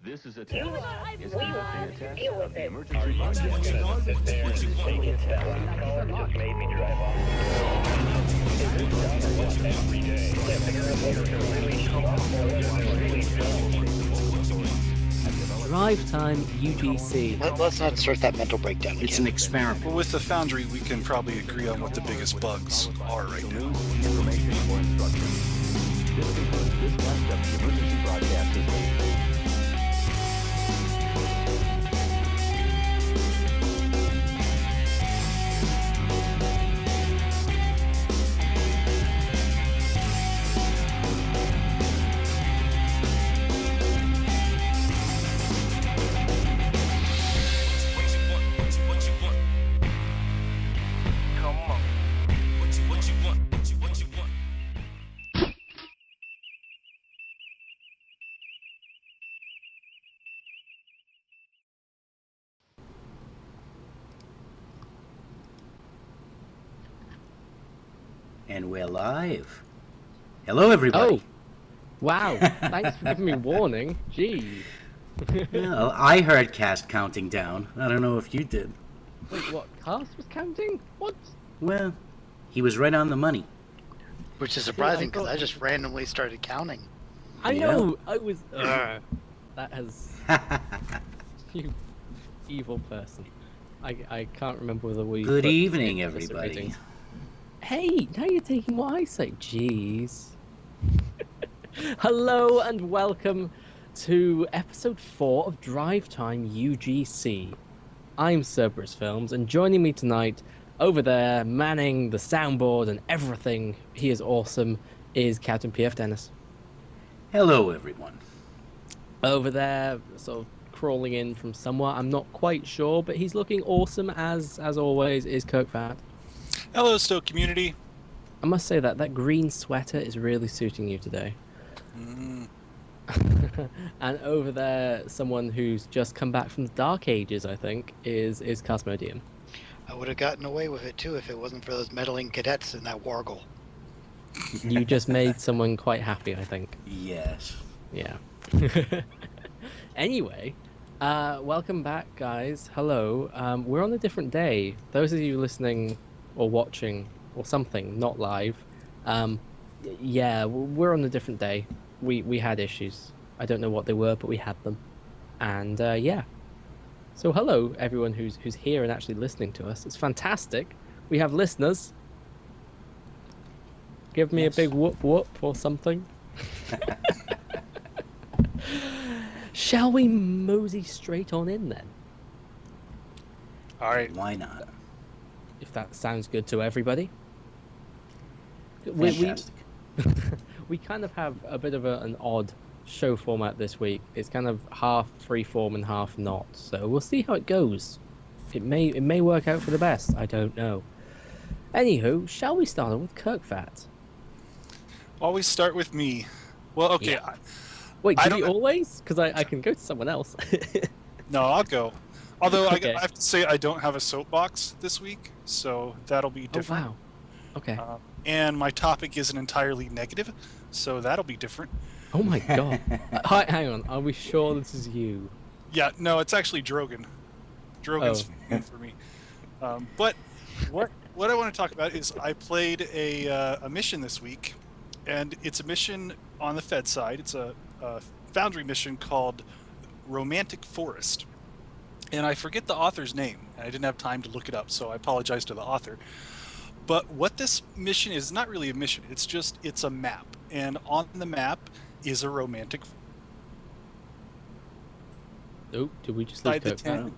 This is a Deal test. with Is it. conducting a test Deal of with the it. emergency broadcast system. Just made me drive off. Is this stuff or what every day? Yeah, the girls are really DrivetimeUGC. Let's not start that mental breakdown It's again. an experiment. Well, with the Foundry, we can probably agree on what the biggest bugs are right now. News, information, or instruction. This concludes this test of the emergency broadcast system. And we're live. Hello, everybody. Oh, wow. Thanks for giving me warning. Gee. Well, I heard Cast counting down. I don't know if you did. Wait, what? Cast was counting? What? Well, he was right on the money. Which is surprising because thought- I just randomly started counting. I Yeah. know. I was. That has. You evil person. I can't remember whether we. Good put evening, implicit everybody. ratings. Hey, now you're taking what I say. Jeez. Hello and welcome to episode 4 of Drive Time UGC. I'm Cerberus Films, and joining me tonight, over there, manning the soundboard and everything, he is awesome, is Captain PF Dennis. Hello, everyone. Over there, sort of crawling in from somewhere, I'm not quite sure, but he's looking awesome as always, is Kirk Fat. Hello, Stoke community. I must say that green sweater is really suiting you today. And over there, someone who's just come back from the Dark Ages, I think, is Cosmodium. I would have gotten away with it too if it wasn't for those meddling cadets in that wargle. You just made someone quite happy, I think. Yes. Yeah. Anyway, welcome back, guys. Hello. We're on a different day. Those of you listening or watching or something, not live, yeah, we're on a different day. We had issues. I don't know what they were, but we had them. And yeah. So hello, everyone who's here and actually listening to us. It's fantastic. We have listeners. Give me Yes. a big whoop whoop or something. Shall we mosey straight on in then? All right. Why not? If that sounds good to everybody. Fantastic. We kind of have a bit of an odd show format this week. It's kind of half freeform and half not. So we'll see how it goes. It may work out for the best. I don't know. Anywho, shall we start on with Kirkfat? Always start with me. Well, okay. Yeah. Wait, I do we don't- always? Because I can go to someone else. No, I'll go. Although Okay. I have to say I don't have a soapbox this week, so that'll be Oh, different. wow. Okay. And my topic isn't entirely negative, so that'll be different. Oh my god. Hi, hang on. Are we sure this is you? Yeah, no, it's actually Drogon. Drogon's Oh. for me. But what I want to talk about is I played a mission this week, and it's a mission on the Fed side. It's a Foundry mission called Romantic Forest. And I forget the author's name. I didn't have time to look it up, so I apologize to the author. But what this mission is not really a mission. It's a map. And on the map is a romantic Oh, did we just leave side the Kirkfat? tent.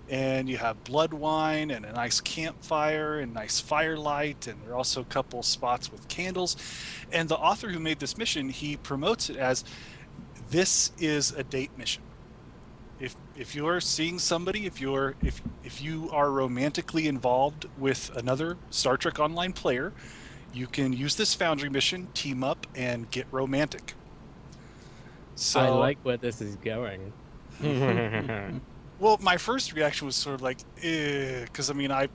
And you have blood wine and a nice campfire and nice firelight, and there are also a couple spots with candles. And the author who made this mission, he promotes it as this is a date mission. If you're seeing somebody, if you are romantically involved with another Star Trek Online player, you can use this Foundry mission, team up, and get romantic. So I like where this is going. Well, my first reaction was sort of like, because I mean, I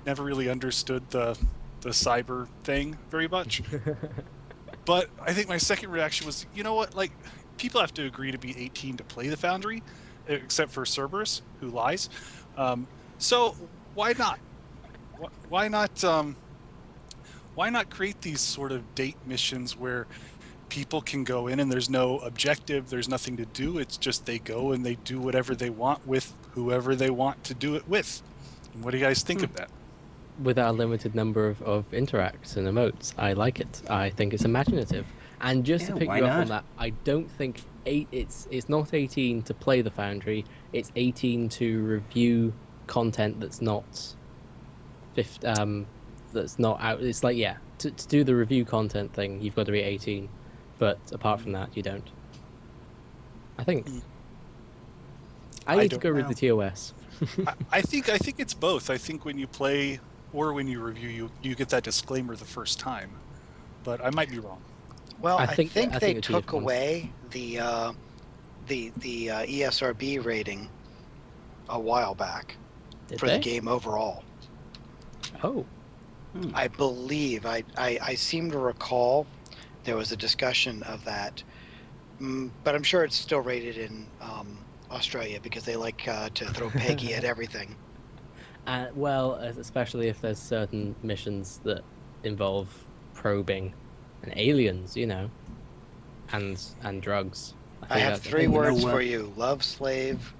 never really understood the cyber thing very much. But I think my second reaction was, you know what, like, people have to agree to be 18 to play the Foundry, except for Cerberus, who lies. So why not? Why not? Why not create these sort of date missions where people can go in and there's no objective, there's nothing to do. It's just they go and they do whatever they want with whoever they want to do it with. And what do you guys think of that? With our limited number of interacts and emotes, I like it. I think it's imaginative. And just to Yeah, pick why you up not? on that, I don't think it's not 18 to play the Foundry. It's 18 to review content that's not that's not out. It's like, yeah, to do the review content thing, you've got to be 18. But apart from that, you don't. I think. I need to don't go read know. the TOS. I think it's both. I think when you play or when you review, you get that disclaimer the first time. But I might be wrong. Well, I I think- think, I they think it's took different. away the ESRB rating a while back Did for they? the game overall. Oh. I believe I seem to recall there was a discussion of that, but I'm sure it's still rated in Australia because they like to throw Peggy at everything. Well, especially if there's certain missions that involve probing and aliens, you know, and drugs. I think have that's- three you know words what? for you: love slave,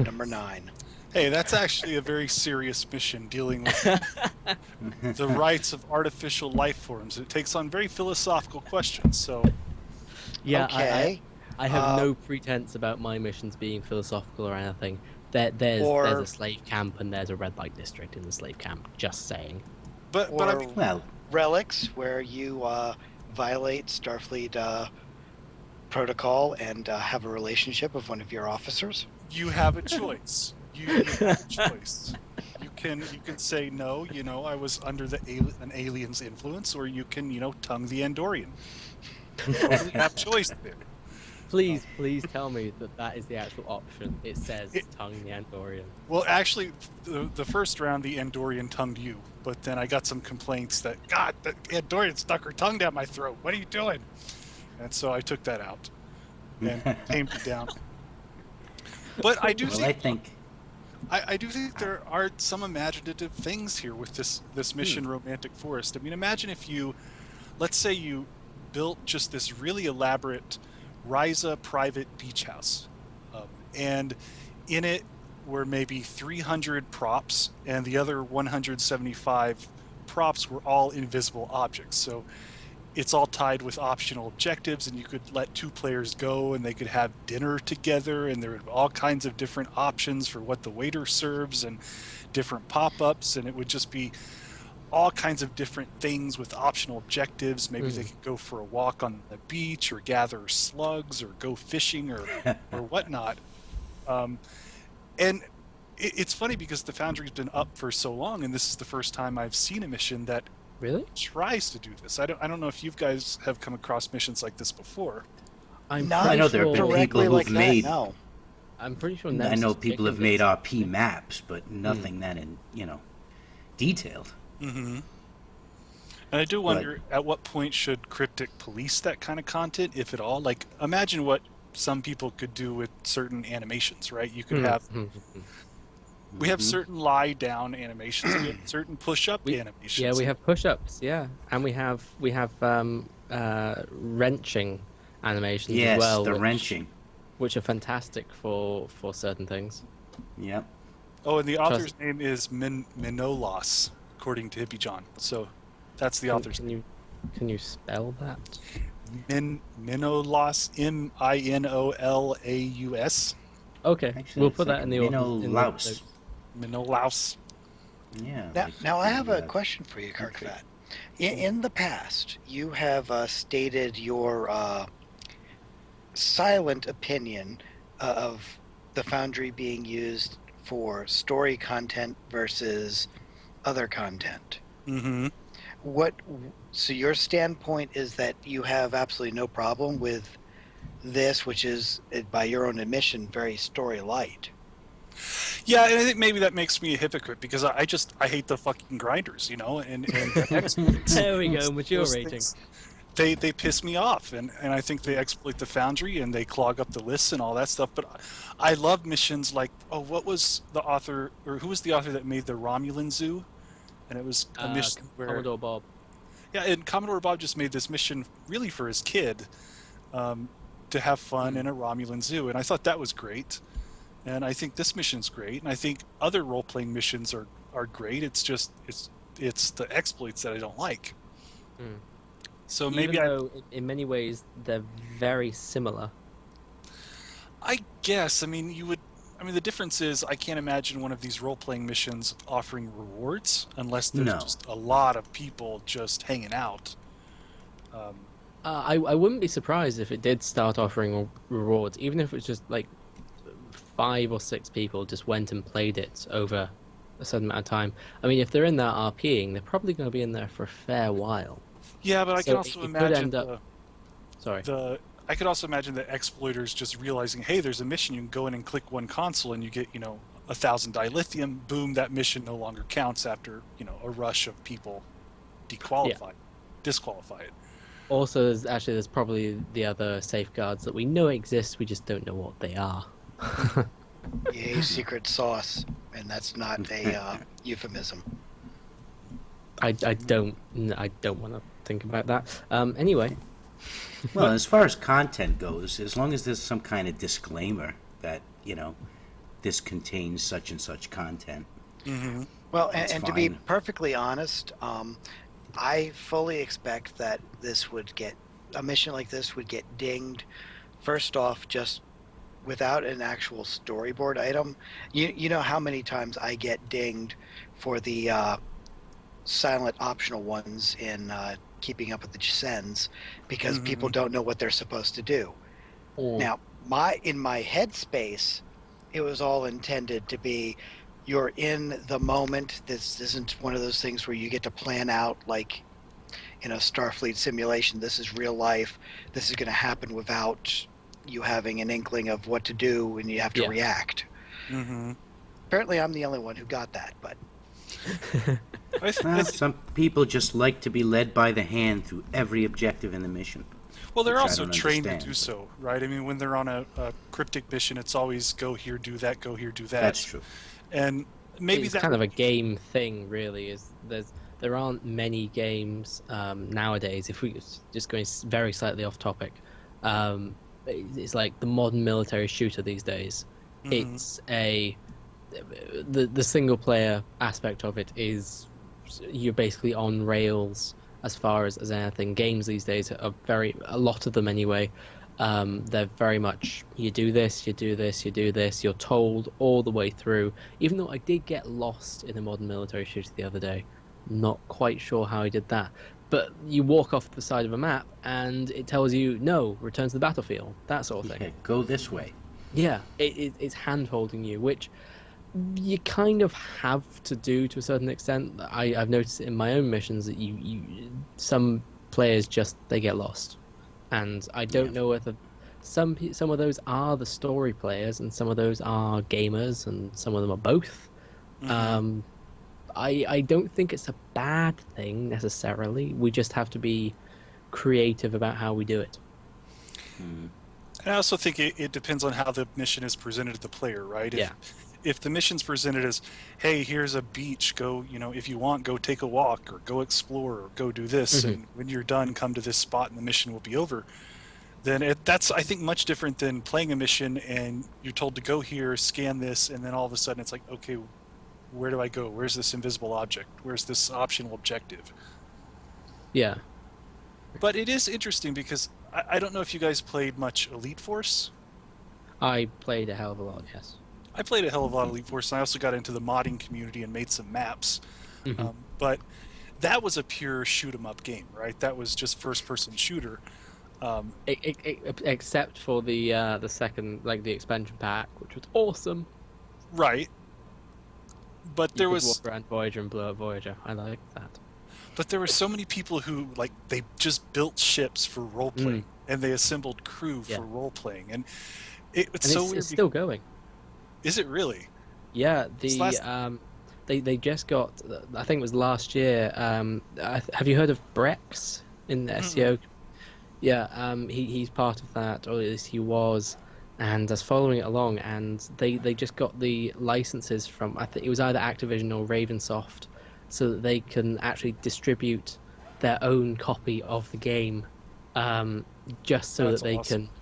number 9. Hey, that's actually a very serious mission dealing with the rights of artificial life forms. It takes on very philosophical questions. So, Yeah, Okay. I have no pretense about my missions being philosophical or anything. There's Or- a slave camp and there's a red light district in the slave camp. Just saying. but I Or mean, Well, relics, where you violate Starfleet protocol and have a relationship with one of your officers. you have a choice. You have a choice. You can say no. You know, I was under an alien's influence, or you can tongue the Andorian. You totally have choice there. Please tell me that is the actual option. It says tongue the Andorian. Well, actually, the first round, the Andorian tongued you, but then I got some complaints that, God, the Andorian stuck her tongue down my throat. What are you doing? And so I took that out and tamed it down. But I do well, I think think I do think there are some imaginative things here with this mission, Romantic Forest. I mean, imagine if let's say you built just this really elaborate Ryza private beach house, and in it were maybe 300 props, and the other 175 props were all invisible objects. So it's all tied with optional objectives, and you could let 2 players go and they could have dinner together, and there would be all kinds of different options for what the waiter serves and different pop-ups, and it would just be all kinds of different things with optional objectives. Maybe they could go for a walk on the beach or gather slugs or go fishing or whatnot. And it's funny because the Foundry's been up for so long, and this is the first time I've seen a mission that Really? tries to do this. I don't know if you guys have come across missions like this before. I'm Not I know there have been sure, directly people like who've that, made- no. I'm pretty sure. I Nemesis know was people kicking have made this. RP maps, but nothing that detailed. Mm-hmm. And I do wonder at what point should Cryptic police that kind of content, if at all. Like, imagine what some people could do with certain animations, right? You could have we have certain lie down animations, we have certain push up animations. Yeah, we have push-ups. Yeah, and we have wrenching animations Yes, as well. the which, wrenching. which are fantastic for certain things. Yep. Oh, and the author's name is Minolos, according to Hippie John. So that's the author's name. Can you spell that? Minolos, Minolaus. Okay, Actually, we'll it's put like that in the in the Minolaus. notes. Minolaus. Yeah. Now I have a question for you, Kirkvat. In the past, you have stated your silent opinion of the Foundry being used for story content versus other content. Mm-hmm. So your standpoint is that you have absolutely no problem with this, which is, by your own admission, very story light. Yeah, and I think maybe that makes me a hypocrite because I hate the fucking grinders, and the exploits. There we go, Those mature things, rating. they piss me off, and I think they exploit the Foundry and they clog up the lists and all that stuff. But I love missions like, what was the author, or who was the author that made the Romulan Zoo? And it was a mission where Commodore Bob. yeah, and Commodore Bob just made this mission really for his kid, to have fun in a Romulan zoo, and I thought that was great. And I think this mission's great, and I think other role-playing missions are great. It's just it's the exploits that I don't like. So maybe Even though in many ways they're very similar. I guess, I mean, the difference is I can't imagine one of these role-playing missions offering rewards unless there's No. just a lot of people just hanging out. I wouldn't be surprised if it did start offering rewards, even if it was just like 5 or 6 people just went and played it over a certain amount of time. I mean, if they're in there RPing, they're probably going to be in there for a fair while. Yeah, but I So can also it could imagine end up- Sorry. I could also imagine the exploiters just realizing, hey, there's a mission, you can go in and click one console and you get, 1,000 dilithium, boom, that mission no longer counts after, a rush of people disqualify it. Also, there's probably the other safeguards that we know exist, we just don't know what they are. Yay, secret sauce, and that's not a euphemism. I don't want to think about that. Anyway. Well, as far as content goes, as long as there's some kind of disclaimer that, this contains such and such content. Mm-hmm. Well, That's and to be fine. perfectly honest, I fully expect that a mission like this would get dinged, first off, just without an actual storyboard item. You know how many times I get dinged for the silent optional ones in Keeping Up with the Sens because people don't know what they're supposed to do. Now, in my headspace, it was all intended to be you're in the moment. This isn't one of those things where you get to plan out like in a Starfleet simulation. This is real life. This is going to happen without you having an inkling of what to do, and you have to react. Mm-hmm. Apparently, I'm the only one who got that, but Well, some people just like to be led by the hand through every objective in the mission. Well, they're Which I also don't trained to understand, do but- so, right? I mean, when they're on a cryptic mission, it's always go here, do that, go here, do that. That's true. And maybe it's that kind of a game thing, really. There aren't many games nowadays. If we just going very slightly off topic, it's like the modern military shooter these days. Mhm. It's the single player aspect of it is you're basically on rails as far as anything. Games these days are a lot of them anyway. They're very much you do this, you do this, you do this. You're told all the way through. Even though I did get lost in a modern military shooter the other day, not quite sure how I did that. But you walk off the side of a map and it tells you no, return to the battlefield, that sort of thing. Yeah, go this way. Yeah, it's hand holding you, which you kind of have to do to a certain extent. I've noticed in my own missions that some players they get lost, and I don't know whether some of those are the story players and some of those are gamers and some of them are both. Mhm. I don't think it's a bad thing necessarily. We just have to be creative about how we do it. Mm. And I also think it depends on how the mission is presented to the player, right? Yeah. If the mission's presented as, hey, here's a beach, go, if you want, go take a walk or go explore or go do this, and when you're done, come to this spot and the mission will be over, then that's, I think, much different than playing a mission and you're told to go here, scan this, and then all of a sudden it's like, okay, where do I go? Where's this invisible object? Where's this optional objective? Yeah. But it is interesting because I don't know if you guys played much Elite Force. I played a hell of a lot, yes. I played a hell of a lot of Elite Force, and I also got into the modding community and made some maps. But that was a pure shoot 'em up game, right? That was just first-person shooter. Except for the second, like the expansion pack, which was awesome. Right. But there You could was, walk around Voyager and blow up Voyager. I like that. but there were so many people who they just built ships for role playing, and they assembled crew for role playing, and it's And so weird. it's still going. Is it really? Yeah, This last- they just got. I think it was last year. Have you heard of Brex in the SEO? Yeah, he's part of that, or at least he was, and is following it along. And they just got the licenses from, I think it was either Activision or Ravensoft, so that they can actually distribute their own copy of the game, just so That's that they awesome. can,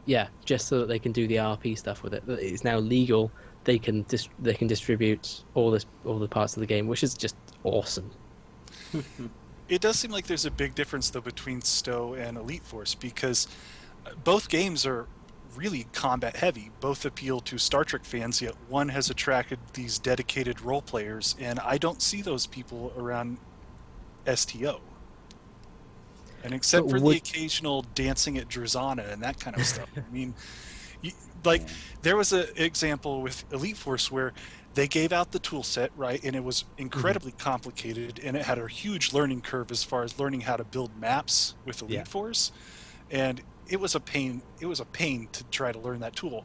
yeah, just so that they can do the RP stuff with it. It's now legal. They can they can distribute all the parts of the game, which is just awesome. It does seem like there's a big difference though between Stowe and Elite Force, because both games are really combat heavy. Both appeal to Star Trek fans, yet one has attracted these dedicated role players, and I don't see those people around STO. And except But for the would- occasional dancing at Drazana and that kind of stuff. I mean, like, Yeah. there was an example with Elite Force where they gave out the tool set, right, and it was incredibly complicated, and it had a huge learning curve as far as learning how to build maps with Elite Yeah. Force, and it was a pain to try to learn that tool.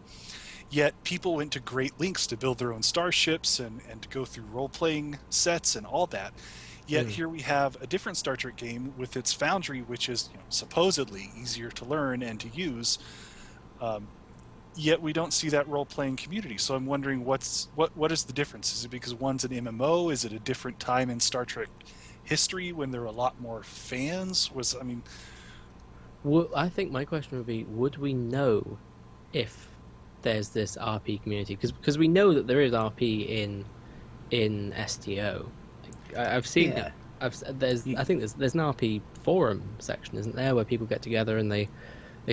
Yet people went to great lengths to build their own starships and to go through role-playing sets and all that. Yet here we have a different Star Trek game with its Foundry, which is, supposedly easier to learn and to use. Yet we don't see that role-playing community. So I'm wondering what is the difference? Is it because one's an MMO? Is it a different time in Star Trek history when there are a lot more fans? Well, I think my question would be: would we know if there's this RP community? Because we know that there is RP in STO. I've seen Yeah. it. I think there's an RP forum section, isn't there, where people get together and they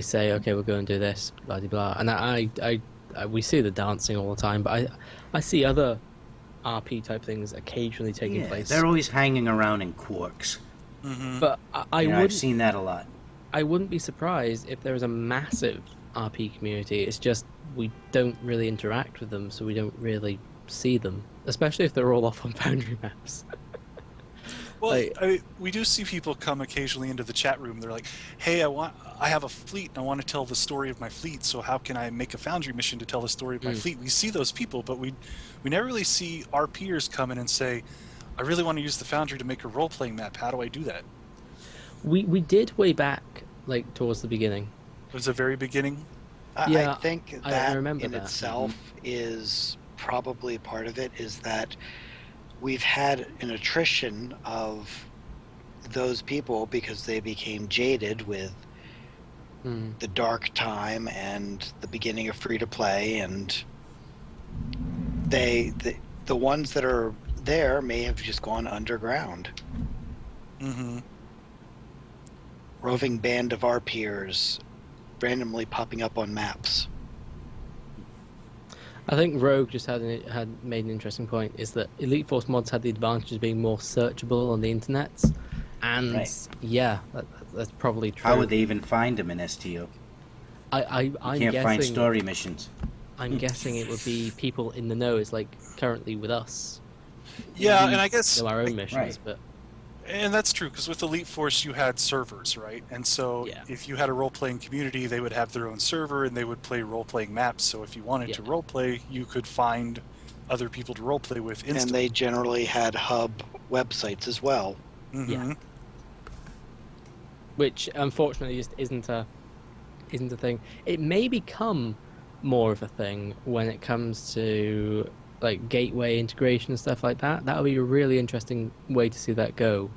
say, okay, we'll go and do this, blah blah blah. And I we see the dancing all the time, but I see other RP type things occasionally taking Yeah, place. they're always hanging around in quarks. But I I've wouldn't seen that a lot. I wouldn't be surprised if there was a massive RP community. It's just we don't really interact with them, so we don't really see them, especially if they're all off on Foundry maps. Well, Like- we do see people come occasionally into the chat room. They're like, "Hey, I have a fleet, and I want to tell the story of my fleet. So how can I make a Foundry mission to tell the story of my fleet?" We see those people, but we never really see our peers come in and say, "I really want to use the Foundry to make a role-playing map. How do I do that?" We did way back, like towards the beginning. It was the very beginning. I Yeah, think I that remember in that. itself is probably part of it, is that we've had an attrition of those people because they became jaded with the dark time and the beginning of free to play, and the ones that are there may have just gone underground. Mm-hmm. Roving band of our peers randomly popping up on maps. I think Rogue just had made an interesting point, is that Elite Force mods had the advantage of being more searchable on the internet, and Right. yeah, that's probably true. How would they even find them in STO? I'm Can't guessing, find story missions. I'm guessing it would be people in the know. It's like currently with us. Yeah, We and I guess do our own missions, right. but And that's true, because with Elite Force you had servers, right? And so Yeah. if you had a role-playing community, they would have their own server and they would play role-playing maps. So if you wanted to Yeah. role-play, you could find other people to role-play with And instantly. they generally had hub websites as well. Mhm. which unfortunately just isn't a thing. It may become more of a thing when it comes to like gateway integration and stuff like that. That would be a really interesting way to see that go.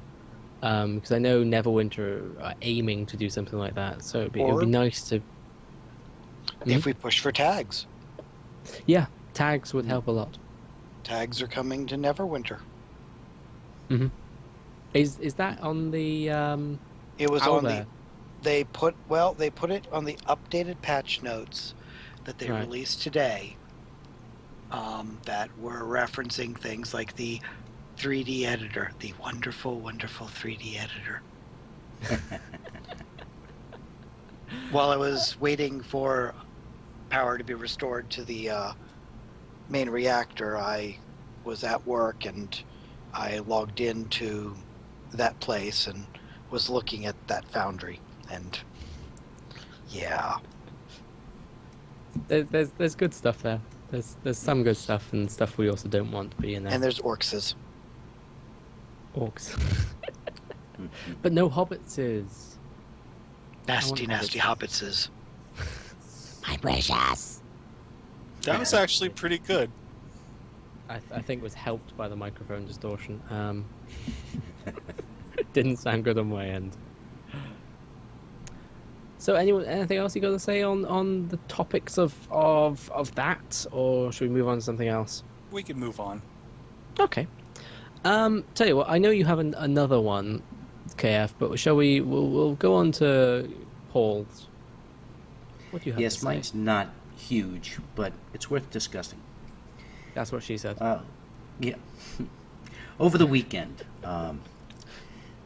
Because I know Neverwinter are aiming to do something like that, so it'd be Or- nice to. If we push for tags, Yeah, tags would help a lot. tags are coming to Neverwinter. Is that on the? It was How on there? they put it on the updated patch notes that they Right. released today. That were referencing things like the 3D editor, the wonderful, wonderful 3D editor. While I was waiting for power to be restored to the main reactor, I was at work and I logged into that place and was looking at that foundry, and yeah, There's good stuff there. There's some good stuff and stuff we also don't want to be in there. and there's orcs. Orcs. But no hobbitses. Nasty, nasty hobbitses. My precious. That was actually pretty good. I think it was helped by the microphone distortion. Didn't sound good on my end. So, anything else you got to say on the topics of that, or should we move on to something else? We can move on. Okay. Tell you what, I know you have another one, KF, but shall we? We'll go on to Paul's. What do you have to Yes, say? mine's not huge, but it's worth discussing. That's what she said. Yeah. Over the weekend, there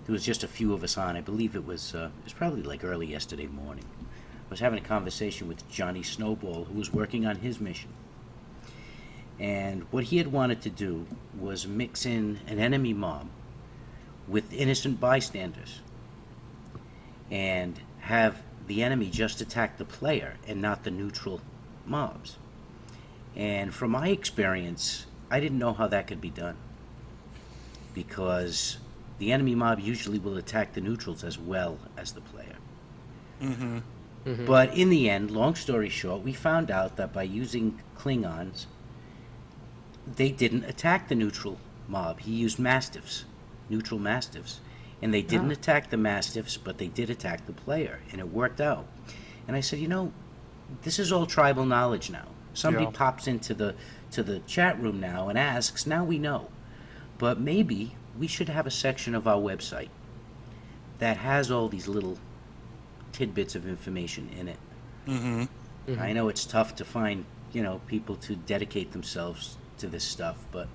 was just a few of us on. I believe it was probably like early yesterday morning. I was having a conversation with Johnny Snowball, who was working on his mission. And what he had wanted to do was mix in an enemy mob with innocent bystanders and have the enemy just attack the player and not the neutral mobs. And from my experience, I didn't know how that could be done, because the enemy mob usually will attack the neutrals as well as the player. Mm-hmm. Mhm. But in the end, long story short, we found out that by using Klingons, they didn't attack the neutral mob. He used Mastiffs, neutral Mastiffs. And they didn't attack the Mastiffs, but they did attack the player, and it worked out. And I said, this is all tribal knowledge now. Somebody pops into the chat room now and asks, now we know. But maybe we should have a section of our website that has all these little tidbits of information in it. Mm-hmm. Mhm. I know it's tough to find, people to dedicate themselves to this stuff, but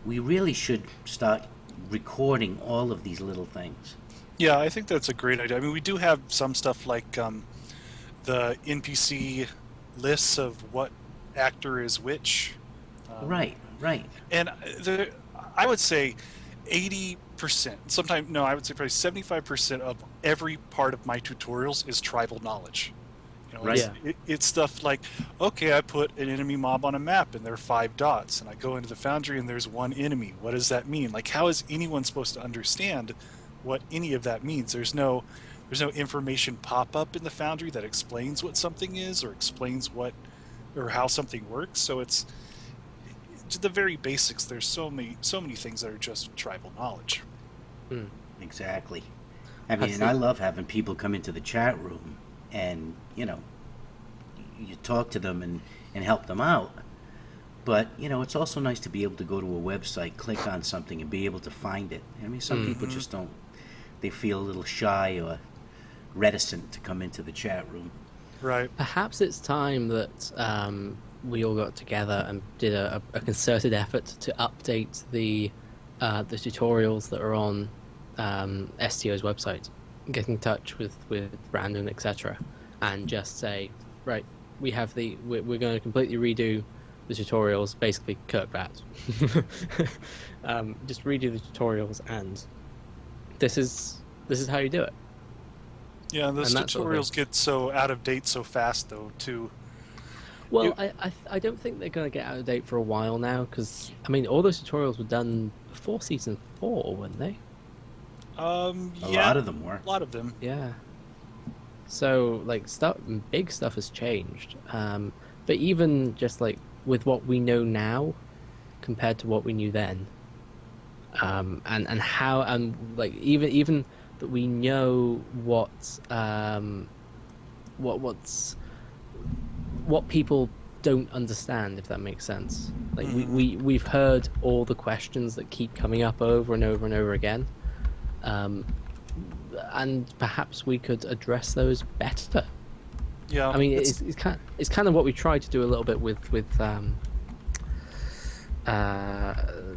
we really should start recording all of these little things. Yeah, I think that's a great idea. I mean, we do have some stuff like the NPC lists of what actor is which. Right. And I would say 80%, I would say probably 75% of every part of my tutorials is tribal knowledge. Right. It's stuff like, okay, I put an enemy mob on a map and there are 5 dots, and I go into the foundry and there's one enemy. What does that mean? Like, how is anyone supposed to understand what any of that means? There's no information pop up in the foundry that explains what something is or explains or how something works. So it's to the very basics. There's so many things that are just tribal knowledge. Exactly. I mean, and I love having people come into the chat room and, you talk to them and help them out. But, it's also nice to be able to go to a website, click on something, and be able to find it. I mean, some people just don't, they feel a little shy or reticent to come into the chat room. Right. Perhaps it's time that we all got together and did a concerted effort to update the tutorials that are on STO's website. Get in touch with Brandon, etc., and just say, right, we're going to completely redo the tutorials, basically Kirk that. Just redo the tutorials, and this is how you do it. Yeah, those And that sort of tutorials get so out of date so fast, though, too. Well, I don't think they're going to get out of date for a while now, because, I mean, all those tutorials were done before Season 4, weren't they? A lot of them were. A lot of them. Yeah. So, like, big stuff has changed. But even just, like, with what we know now compared to what we knew then, and how, and, like, even that we know what people don't understand, if that makes sense. Like, we've heard all the questions that keep coming up over and over and over again. And perhaps we could address those better. Yeah. I mean, it's kind of what we tried to do a little bit with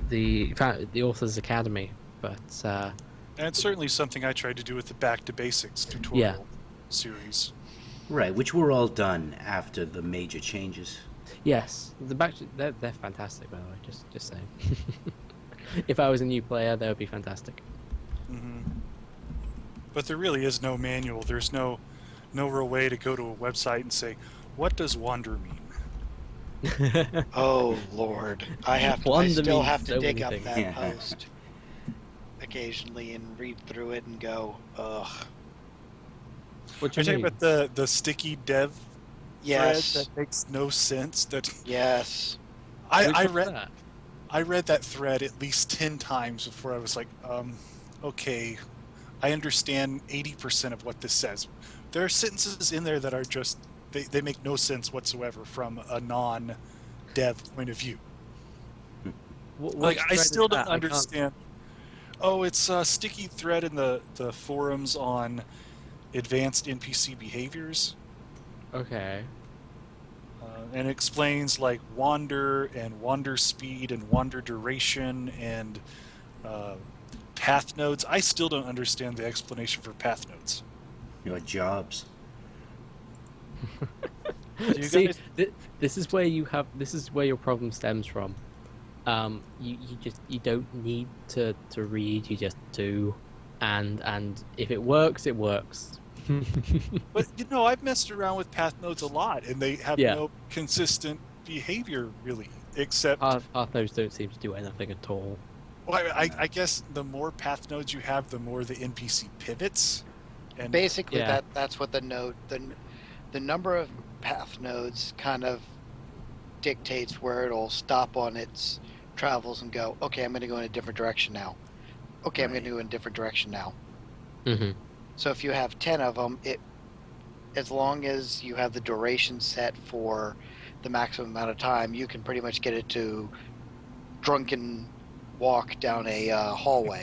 the Authors Academy, but and it's certainly something I tried to do with the Back to Basics tutorial series. Right, which were all done after the major changes. yes, they're fantastic, by the way. Just saying. If I was a new player, they would be fantastic. Mm-hmm. But there really is no manual. There's no real way to go to a website and say, what does wander mean? Oh Lord, I Wonder still means have to so dig many up things. that Yeah. post occasionally and read through it and go, ugh. What Are do you you talking mean? about the sticky dev Yes. thread that makes no sense? That Yes. I Which one's read that? I read that thread at least 10 times before I was like, okay, I understand 80% of what this says. There are sentences in there that are just they make no sense whatsoever from a non-dev point of view. Like Which I thread is still don't that? I can't. understand. Oh, it's a sticky thread in the forums on advanced NPC behaviors. Okay. And it explains like wander and wander speed and wander duration and path nodes. I still don't understand the explanation for path nodes. Your jobs. Do you See, guys? this is where you have. This is where your problem stems from. You don't need to read. You just do, and if it works, it works. But I've messed around with path nodes a lot, and they have Yeah. no consistent behavior really, except Path nodes don't seem to do anything at all. well, I guess the more path nodes you have, the more the NPC pivots. And Basically, Yeah. that's what the number of path nodes kind of dictates where it'll stop on its travels and go, okay, I'm going to go in a different direction now. Okay, I'm going to go in a different direction now. Mm-hmm. So if you have 10 of them, as long as you have the duration set for the maximum amount of time, you can pretty much get it to drunken walk down a hallway.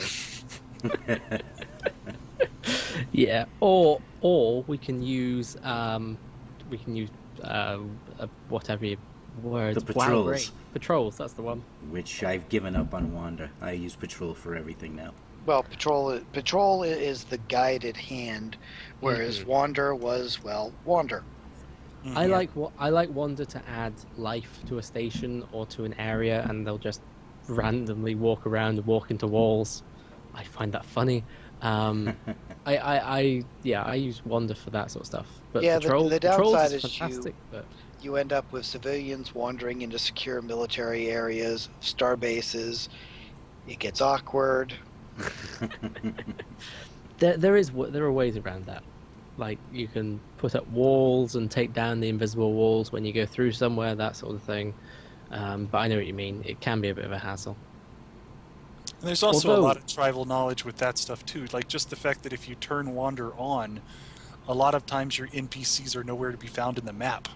Yeah. Or we can use whatever word. The Wow, patrols. great. Patrols. That's the one. Which I've given up on wander. I use patrol for everything now. Well, patrol is the guided hand, whereas wander was, well, wander. I like Wander to add life to a station or to an area, and they'll just randomly walk around and walk into walls. I find that funny. I use Wander for that sort of stuff. But Yeah, Patrol, the Patrols downside is is fantastic. But you end up with civilians wandering into secure military areas, star bases. It gets awkward. there are ways around that. Like you can put up walls and take down the invisible walls when you go through somewhere, that sort of thing. But I know what you mean. It can be a bit of a hassle. And there's also a Although- lot of tribal knowledge with that stuff too. Like just the fact that if you turn wander on, a lot of times your NPCs are nowhere to be found in the map,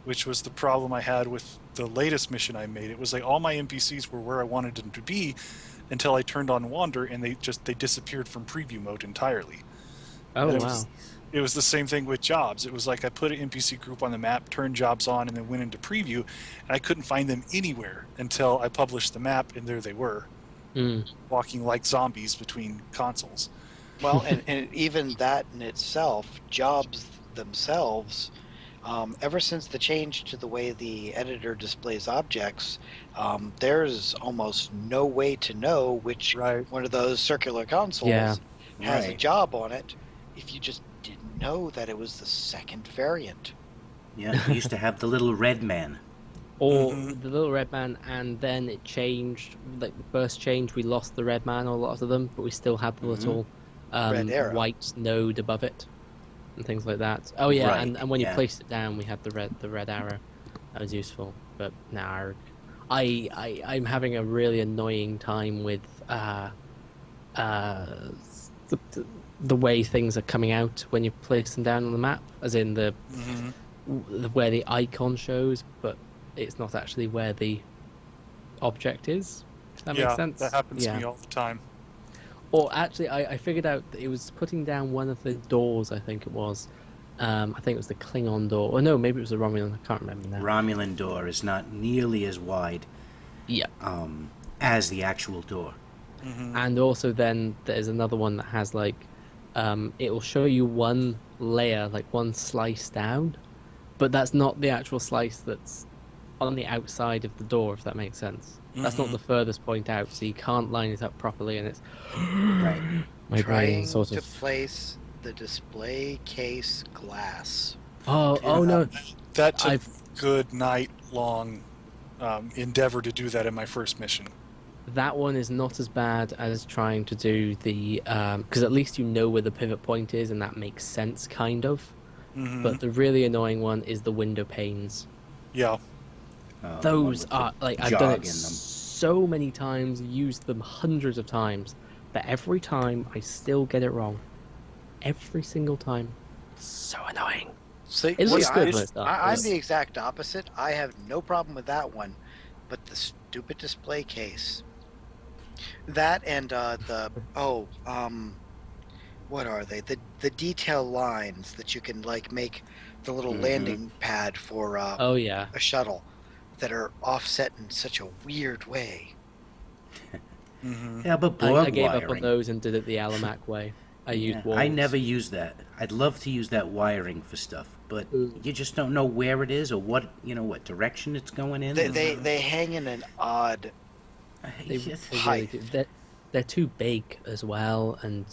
which was the problem I had with the latest mission I made. It was like all my NPCs were where I wanted them to be until I turned on wander, and they disappeared from preview mode entirely. Oh And wow. It was the same thing with jobs. It was like I put an NPC group on the map, turned jobs on, and then went into preview, and I couldn't find them anywhere until I published the map, and there they were, walking like zombies between consoles. Well, and even that in itself, jobs themselves, ever since the change to the way the editor displays objects, there's almost no way to know which one of those circular consoles has a job on it if you just didn't know that it was the second variant. Yeah, we used to have the little red man. Or the little red man, and then it changed. Like the first change, we lost the red man, or a lot of them, but we still had the little Red arrow. white node above it, and things like that. Oh yeah, Right, and when you yeah. placed it down, we had the red arrow. That was useful, but now I'm having a really annoying time with the way things are coming out when you place them down on the map, as in the where the icon shows, but it's not actually where the object is. If that makes sense. That happens to me all the time. Or actually, I figured out that it was putting down one of the doors. I think it was. I think it was the Klingon door. Or no, maybe it was the Romulan. I can't remember now. Romulan door is not nearly as wide Yeah. as the actual door. And also then there's another one that has like, it will show you one layer, like one slice down, but that's not the actual slice that's on the outside of the door, if that makes sense. That's not the furthest point out, so you can't line it up properly, and it's Right. my brain Trying sort to of. place the display case glass. Oh no! That took I've- a good night long endeavor to do that in my first mission. That one is not as bad as trying to do the because at least you know where the pivot point is, and that makes sense, kind of. Mm-hmm. But the really annoying one is the window panes. Yeah. The one Those with the are like I've jog done it in them. so many times, used them hundreds of times, but every time I still get it wrong. Every single time. So annoying. See, It looks see, good I, when it's done. I'm the exact opposite. I have no problem with that one, but the stupid display case. That and what are they? The detail lines that you can like make the little Mhm. landing pad for Oh yeah. a shuttle that are offset in such a weird way. Mm-hmm. Yeah, but Borg I gave wiring. up on those and did it the Alamac way. I used Yeah, walls. I never use that. I'd love to use that wiring for stuff, but Mm. you just don't know where it is or what what direction it's going in. They hang in an odd. They Just- really height. do. They're too big as well, and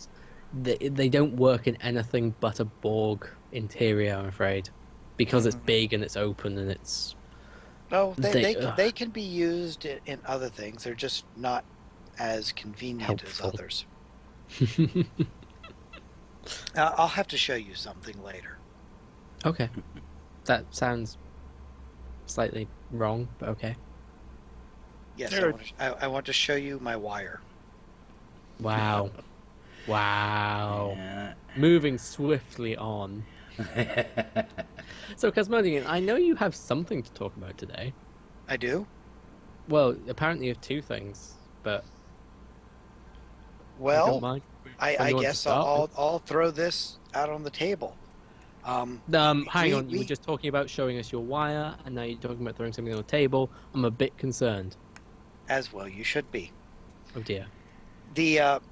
they don't work in anything but a Borg interior, I'm afraid, because it's big and it's open and it's. No, Ugh. they can be used in other things. They're just not as convenient Helpful. as others. I'll have to show you something later. Okay, that sounds slightly wrong, but okay. Yes, There- I want to show you my wire. Wow, wow. Yeah. Moving swiftly on. So, Cosmodian, I know you have something to talk about today. I do. Well, apparently you have two things, but I don't Well, mind. I you want to guess start? I'll throw this out on the table. Hang on, you were we- just talking about showing us your wire, and now you're talking about throwing something on the table. I'm a bit concerned. As well, you should be. Oh dear. The I'm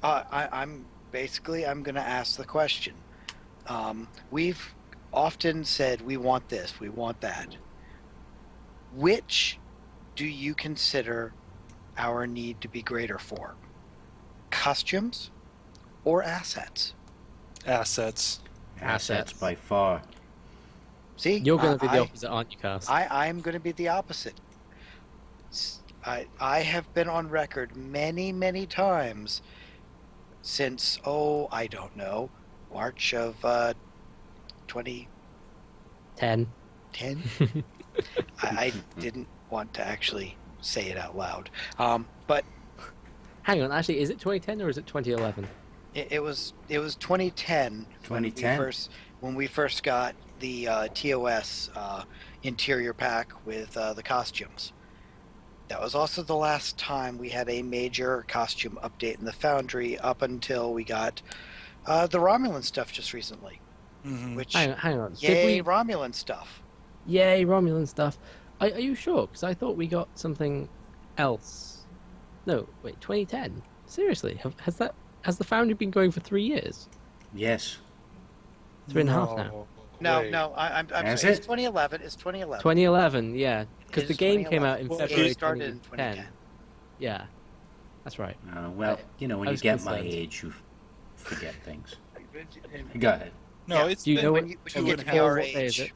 going to ask the question. We've often said we want this, we want that. Which do you consider our need to be greater for? Costumes or assets? Assets. Assets by far. See, You're going to be the I- opposite, aren't you, Cast? I'm going to be the opposite. I have been on record many times since, I don't know, March of 2010. 10. I didn't want to actually say it out loud. But Hang on, actually, is it 2010 or is it 2011? it was 2010 2010. when we first got the TOS interior pack with the costumes. That was also the last time we had a major costume update in the Foundry up until we got the Romulan stuff just recently. Mm-hmm. Which, Hang on. yay, Did we... Romulan stuff. Yay, Romulan stuff. Are you sure? Because I thought we got something else. No, wait, 2010? Seriously? Has the Foundry been going for 3 years? Yes. 3.5 now. No, I'm Has sorry. it? It's 2011. It's 2011. 2011, yeah. Because It the is game came out in 2011. Well, February it started in 2010. Yeah, that's right. Well, when I you was get my concerned. age, you forget things. Go ahead. No, Yeah. it's Do you been- know when you two get and to a be half- our what day is age,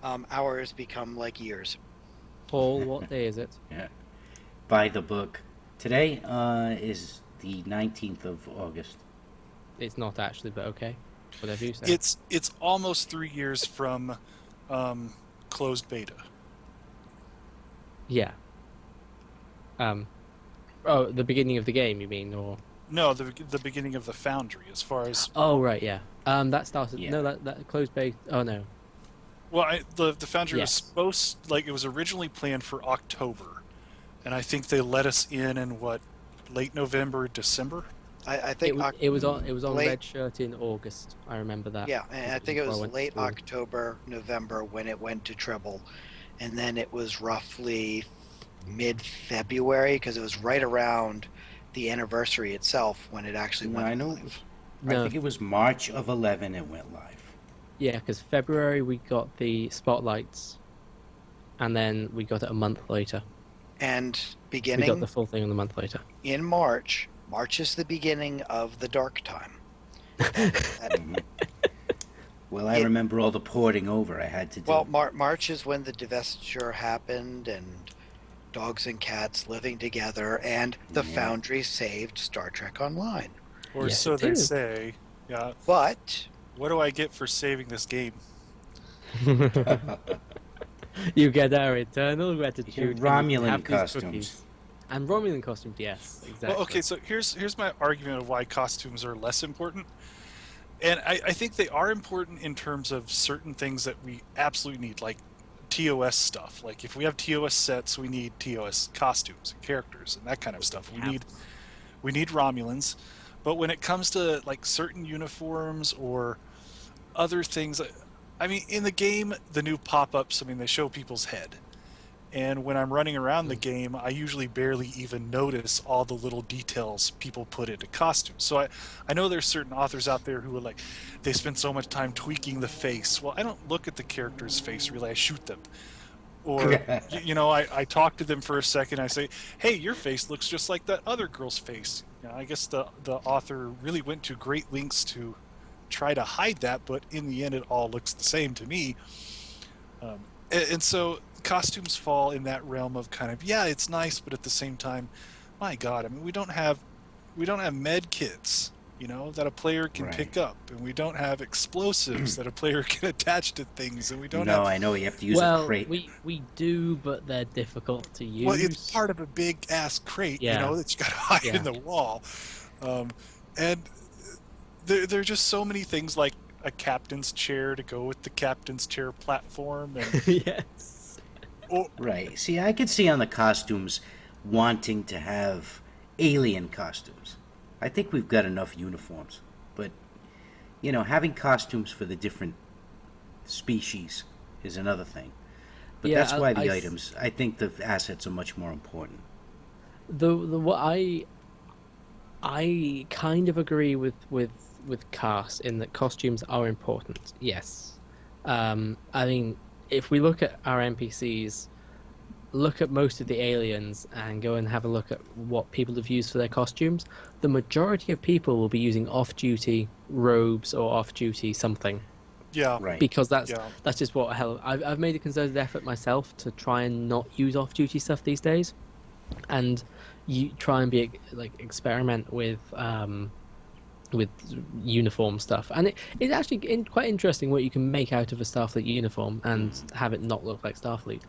it? hours become like years. Paul, what day is it? By the book. Today is the 19th of August. It's not actually, but okay. Whatever you say. it's almost 3 years from closed beta. Yeah. Oh, the beginning of the game, you mean, or? No, the beginning of the Foundry, as far as Oh, right, yeah. That started. Yeah. No, that closed base. Oh no. well, the Foundry was Yes. supposed it was originally planned for October, and I think they let us in what, late November, December. I think It was on late- Red Shirt in August. I remember that. yeah, and I think it before was went to late school. October, November when it went to Treble, and then it was roughly mid-February because it was right around the anniversary itself when it actually No, went I know. live. I No, think it was March of 11 it went live. yeah, because February we got the spotlights, and then we got it a month later. And We got beginning the full thing a month later. in March is the beginning of the dark time. That- Well, I It- remember all the porting over I had to do. well, March is when the divestiture happened, and dogs and cats living together, and the Yeah. Foundry saved Star Trek Online. Or Yes, so it they is. say. Yeah. But What do I get for saving this game? You get our eternal gratitude. and you can Romulan have these costumes. cookies. And Romulan costumes, yes, exactly. Well, okay, so here's my argument of why costumes are less important. And I think they are important in terms of certain things that we absolutely need, like TOS stuff. Like if we have TOS sets, we need TOS costumes and characters and that kind of stuff. We need Romulans. But when it comes to like certain uniforms or other things, I mean, in the game, the new pop-ups, I mean, they show people's head. And when I'm running around the game, I usually barely even notice all the little details people put into costumes. So I know there's certain authors out there who are like, they spend so much time tweaking the face. Well, I don't look at the character's face, really. I shoot them. Or, I talk to them for a second. I say, hey, your face looks just like that other girl's face. I guess the author really went to great lengths to try to hide that, but in the end, it all looks the same to me. And so costumes fall in that realm of kind of, yeah, it's nice, but at the same time, my God, I mean, we don't have med kits, that a player can pick up, and we don't have explosives that a player can attach to things, and we don't have. No, I know you have to use a crate. we do, but they're difficult to use. Well, it's part of a big ass crate, that you got to hide in the wall, and there are just so many things like a captain's chair to go with the captain's chair platform, and Yes. Right. See, I could see on the costumes wanting to have alien costumes. I think we've got enough uniforms. But, having costumes for the different species is another thing. But Yeah, that's why I items, I think the assets are much more important. What I kind of agree with Cass in that costumes are important. Yes. I mean, if we look at our NPCs, look at most of the aliens and go and have a look at what people have used for their costumes, the majority of people will be using off-duty robes or off-duty something. yeah, Right. Because that's Yeah. that's just what hell I've made a concerted effort myself to try and not use off-duty stuff these days, and you try and be like experiment with uniform stuff, and it's actually quite interesting what you can make out of a Starfleet uniform and have it not look like Starfleet.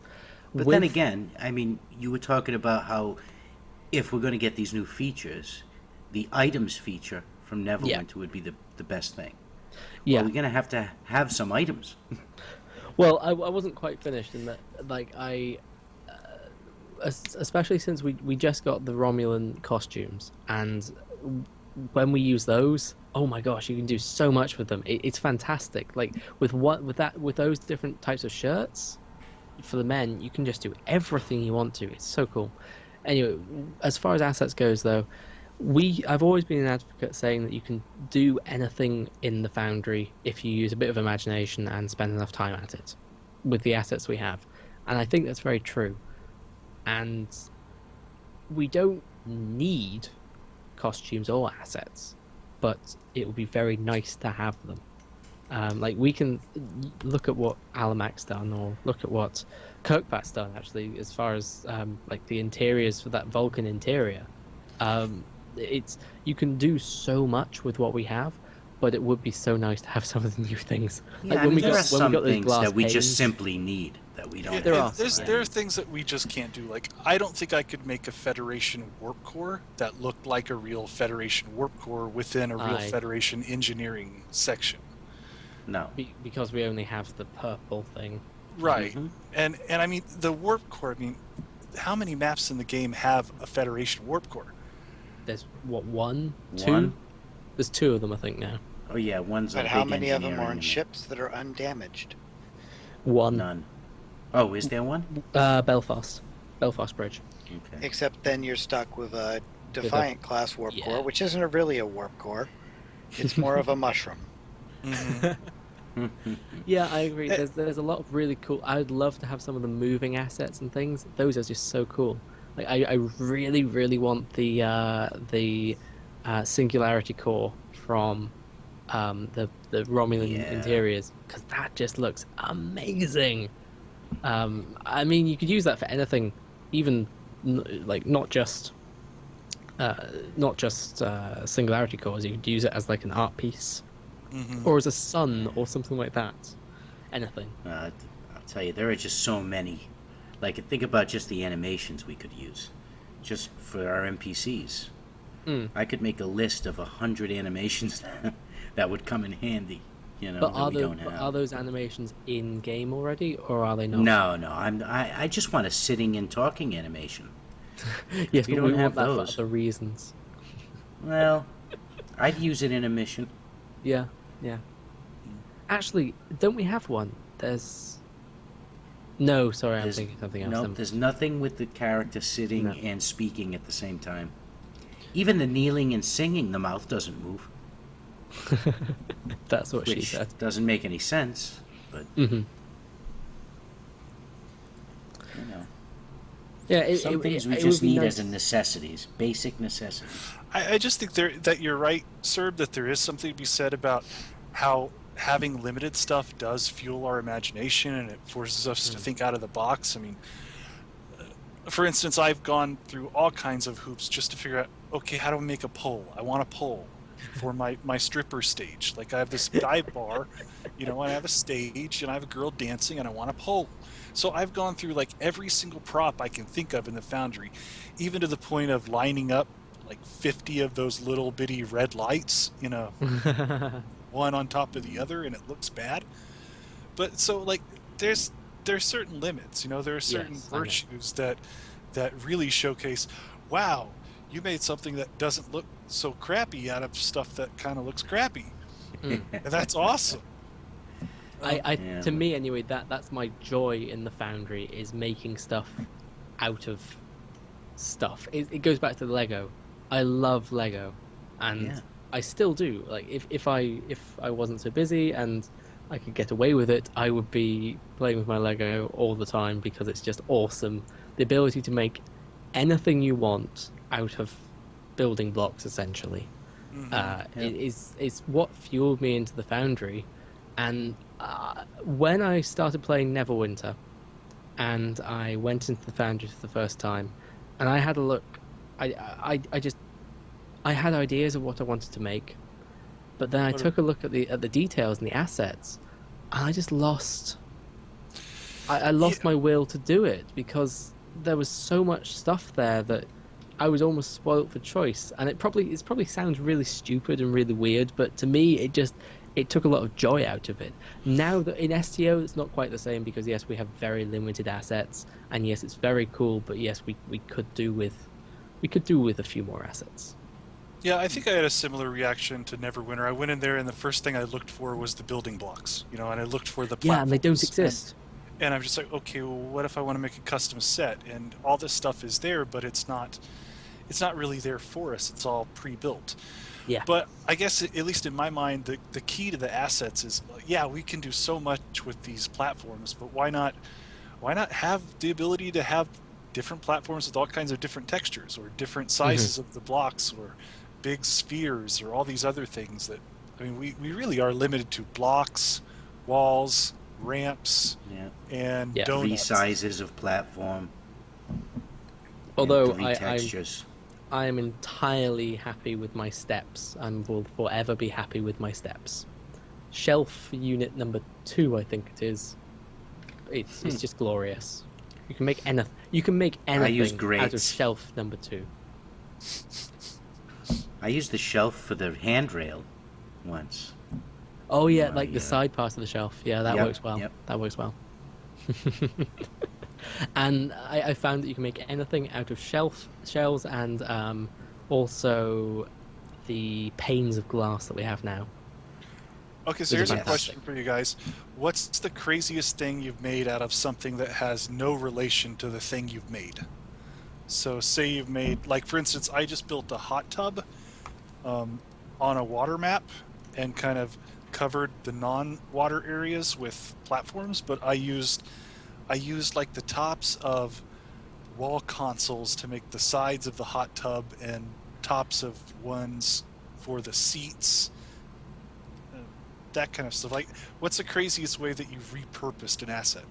But then again, I mean, you were talking about how if we're going to get these new features, the items feature from Neverwinter would be the best thing. yeah, Well, we're going to have some items. well, I wasn't quite finished in that, like especially since we just got the Romulan costumes, and when we use those, oh my gosh, you can do so much with them. It's fantastic. Like with those different types of shirts for the men, you can just do everything you want to. It's so cool. Anyway, as far as assets goes, though, I've always been an advocate saying that you can do anything in the Foundry if you use a bit of imagination and spend enough time at it with the assets we have, and I think that's very true. And we don't need costumes or assets, but it would be very nice to have them. Like we can look at what Alamac's done, or look at what Kirkpat's done actually, as far as like the interiors for that Vulcan interior. You can do so much with what we have, but it would be so nice to have some of the new things. Yeah, Like I mean, there are when some we got those things glass that we panes. just simply need that we don't There have. are. There are things that we just can't do. Like, I don't think I could make a Federation warp core that looked like a real Federation warp core within a real Federation engineering section. No. Because we only have the purple thing. Right. Mhm. And I mean, the warp core, I mean, how many maps in the game have a Federation warp core? There's one, two? One? There's two of them, I think, now. Oh yeah, one's a But big how many of them are engineering on and ships that are undamaged? One. None. Oh, is there one? Belfast Bridge. Okay. Except then you're stuck with a Defiant class warp Yeah. core, which isn't really a warp core. It's more of a mushroom. Yeah, I agree. There's a lot of really cool. I'd love to have some of the moving assets and things. Those are just so cool. Like I really, really want the Singularity core from the Romulan interiors, because that just looks amazing. I mean, you could use that for anything even like not just singularity cores. You could use it as like an art piece, or as a sun, or something like that. Anything. I'll tell you, there are just so many. Like, think about just the animations we could use, just for our NPCs. I could make a list of 100 animations that would come in handy. You know, But that we don't have. are those animations in game already, or are they not? No. I just want a sitting and talking animation. Yes, We but don't we have want that those. for other reasons. Well, I'd use it in a mission. Yeah. Actually, don't we have one? No, sorry, I'm There's- thinking something else. Nope, there's nothing with the character sitting No. and speaking at the same time. Even the kneeling and singing, the mouth doesn't move, That's what she which said. doesn't make any sense. But Hmm. you know, Yeah, some things we it just would be need nice. as a necessities, basic necessities. I just think that you're right, Serb, that there is something to be said about how having limited stuff does fuel our imagination and it forces us to think out of the box. I mean, for instance, I've gone through all kinds of hoops just to figure out, okay, how do I make a pole? I want a pole for my stripper stage. Like, I have this dive bar, you know, and I have a stage and I have a girl dancing and I want a pole. So I've gone through like every single prop I can think of in the Foundry, even to the point of lining up like 50 of those little bitty red lights, you know, one on top of the other, and it looks bad. But so like there's certain limits, you know, there are certain Yes, I know. virtues that really showcase, wow, you made something that doesn't look so crappy out of stuff that kind of looks crappy. Mm. And that's awesome. Yeah. To me anyway, that's my joy in the Foundry, is making stuff out of stuff. It goes back to the Lego. I love Lego, and Yeah. I still do. Like, if I wasn't so busy and I could get away with it, I would be playing with my Lego all the time, because it's just awesome. The ability to make anything you want out of building blocks, essentially, is what fueled me into the Foundry. And when I started playing Neverwinter, and I went into the Foundry for the first time, and I had a look, I had ideas of what I wanted to make, but then I took a look at the details and the assets, and I just lost. I lost my will to do it, because there was so much stuff there that I was almost spoilt for choice. And it probably sounds really stupid and really weird, but to me it took a lot of joy out of it. Now that in STO it's not quite the same, because yes, we have very limited assets, and yes, it's very cool, but yes, we could do with a few more assets. Yeah, I think I had a similar reaction to Neverwinter. I went in there, and the first thing I looked for was the building blocks, you know, and I looked for the platforms. Yeah, and they don't exist. And I'm just like, okay, well, what if I want to make a custom set? And all this stuff is there, but it's not really there for us. It's all pre-built. Yeah. But I guess, at least in my mind, the key to the assets is, yeah, we can do so much with these platforms, but why not have the ability to have different platforms with all kinds of different textures, or different sizes of the blocks, or big spheres, or all these other things that, I mean, we really are limited to blocks, walls, ramps, and Yeah. Three donuts. sizes of platform. Although and three textures. I am entirely happy with my steps, and will forever be happy with my steps. Shelf unit number 2, I think it is. It's just glorious. You can make anything. You can make use anything out of grates. shelf number 2. I used the shelf for the handrail once. Oh yeah, Oh, like the yeah. side part of the shelf. Yeah, that Yep, works well. yep. That works well. And I found that you can make anything out of shells, and also the panes of glass that we have now. Okay, so Those here's are a fantastic. question for you guys. What's the craziest thing you've made out of something that has no relation to the thing you've made? So say you've made, like for instance, I just built a hot tub on a water map and kind of covered the non-water areas with platforms, but I used like the tops of wall consoles to make the sides of the hot tub, and tops of ones for the seats, that kind of stuff. Like, what's the craziest way that you've repurposed an asset?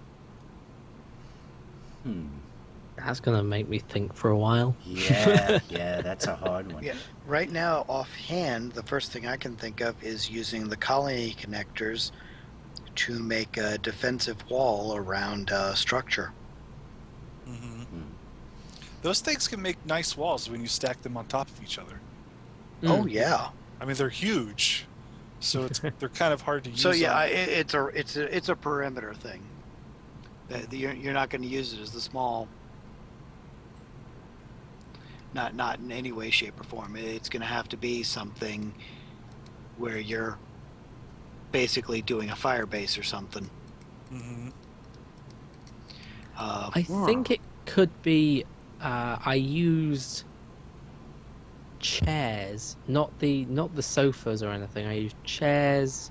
That's gonna make me think for a while. Yeah, yeah, that's a hard one. Yeah. Right now, offhand, the first thing I can think of is using the colony connectors to make a defensive wall around a structure. Hmm. Hmm. Those things can make nice walls when you stack them on top of each other. Oh Mm. yeah. I mean, they're huge, so they're kind of hard to use. So yeah, on- it's a perimeter thing. You're not going to use it as the small. Not in any way, shape, or form. It's going to have to be something where you're basically doing a fire base or something. Mhm. I think it could be. I used chairs, not the sofas or anything. I used chairs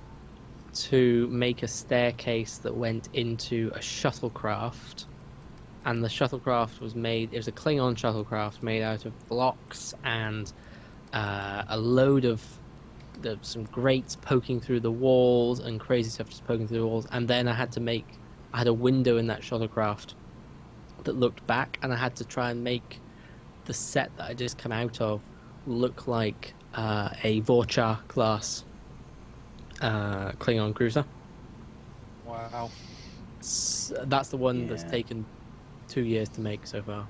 to make a staircase that went into a shuttlecraft, and the shuttlecraft was made. It was a Klingon shuttlecraft made out of blocks and a load of some grates poking through the walls and crazy stuff just poking through the walls. And then I had a window in that shuttlecraft that looked back, and I had to try and make the set that I just come out of look like a Vorcha class Klingon cruiser. Wow. That's the one that's Yeah. taken 2 years to make so far.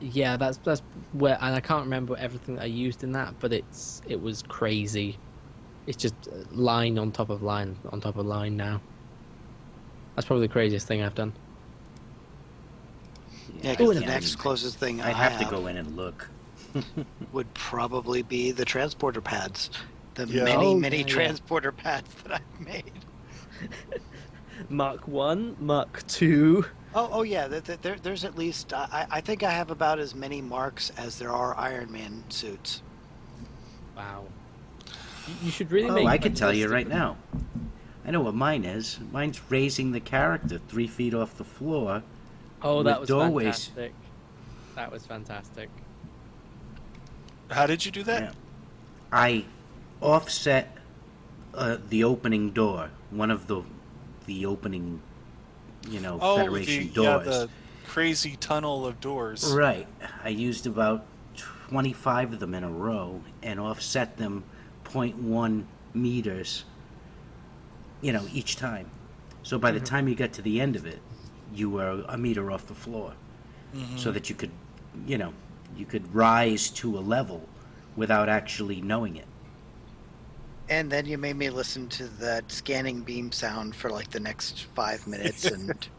Yeah, that's where, and I can't remember everything that I used in that, but it was crazy. It's just line on top of line on top of line now. That's probably the craziest thing I've done. Yeah, I because the can't next even- closest thing I'd I have to go in and look. would probably be the transporter pads. The Yeah. many Yeah. transporter pads that I've made. Mark 1, Mark 2. Oh yeah. There's at least I think I have about as many marks as there are Iron Man suits. Wow. You should really Oh, make. I could tell you list of right them. now. I know what mine is. Mine's raising the character 3 feet off the floor. Oh, that with was doorways. fantastic. That was fantastic. How did you do that? Yeah. I offset the opening door, one of the opening, Oh, Federation yeah, doors. the crazy tunnel of doors. Right. I used about 25 of them in a row and offset them 0.1 meters, each time. So by the time you got to the end of it, you were a meter off the floor, so that you could, you could rise to a level without actually knowing it. And then you made me listen to that scanning beam sound for like the next 5 minutes, and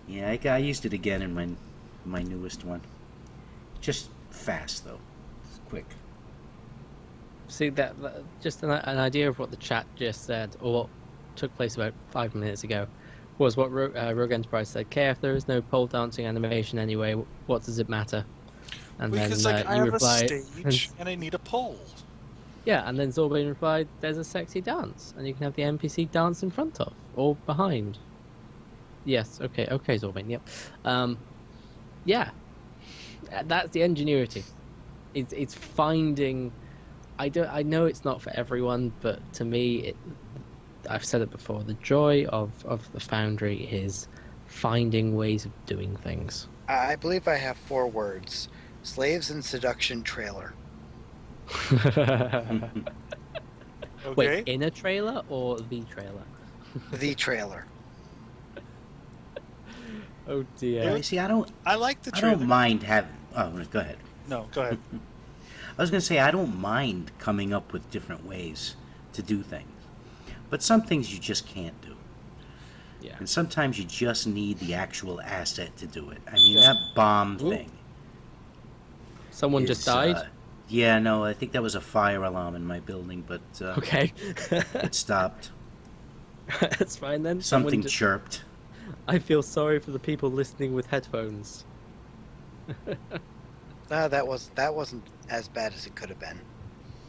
Yeah, I used it again in my newest one. Just fast though, it's quick. See that just an idea of what the chat just said, or what took place about 5 minutes ago, was what Rogue Enterprise said. KF, there is no pole dancing animation anyway. What does it matter? And Because then I you have replied, a stage and I need a pole. yeah, and then Zorbane replied, "There's a sexy dance, and you can have the NPC dance in front of or behind." Yes, okay, Zorbane. Yep. Yeah, that's the ingenuity. It's finding. I know it's not for everyone, but to me, I've said it before. The joy of the Foundry is finding ways of doing things. I believe I have 4 words: slaves and seduction trailer. Okay. Wait, in a trailer or the trailer? The trailer. Oh dear. Yeah, see, I don't the trailer. mind having. Oh, go ahead. No, go ahead. I was going to say, I don't mind coming up with different ways to do things. But some things you just can't do. Yeah. And sometimes you just need the actual asset to do it. I mean, that bomb Ooh. thing. Someone just is, died. Yeah, no, I think that was a fire alarm in my building, but Okay. it stopped. That's fine then. Someone Something just- chirped. I feel sorry for the people listening with headphones. That wasn't as bad as it could have been.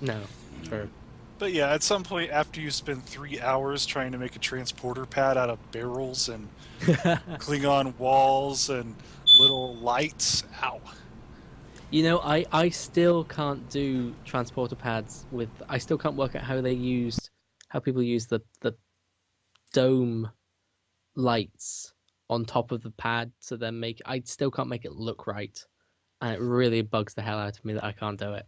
No, true. But yeah, at some point after you spend 3 hours trying to make a transporter pad out of barrels and Klingon walls and little lights, ow. You know, I still can't do transporter pads with. I still can't work out how how people use the dome lights on top of the pad to then I still can't make it look right, and it really bugs the hell out of me that I can't do it.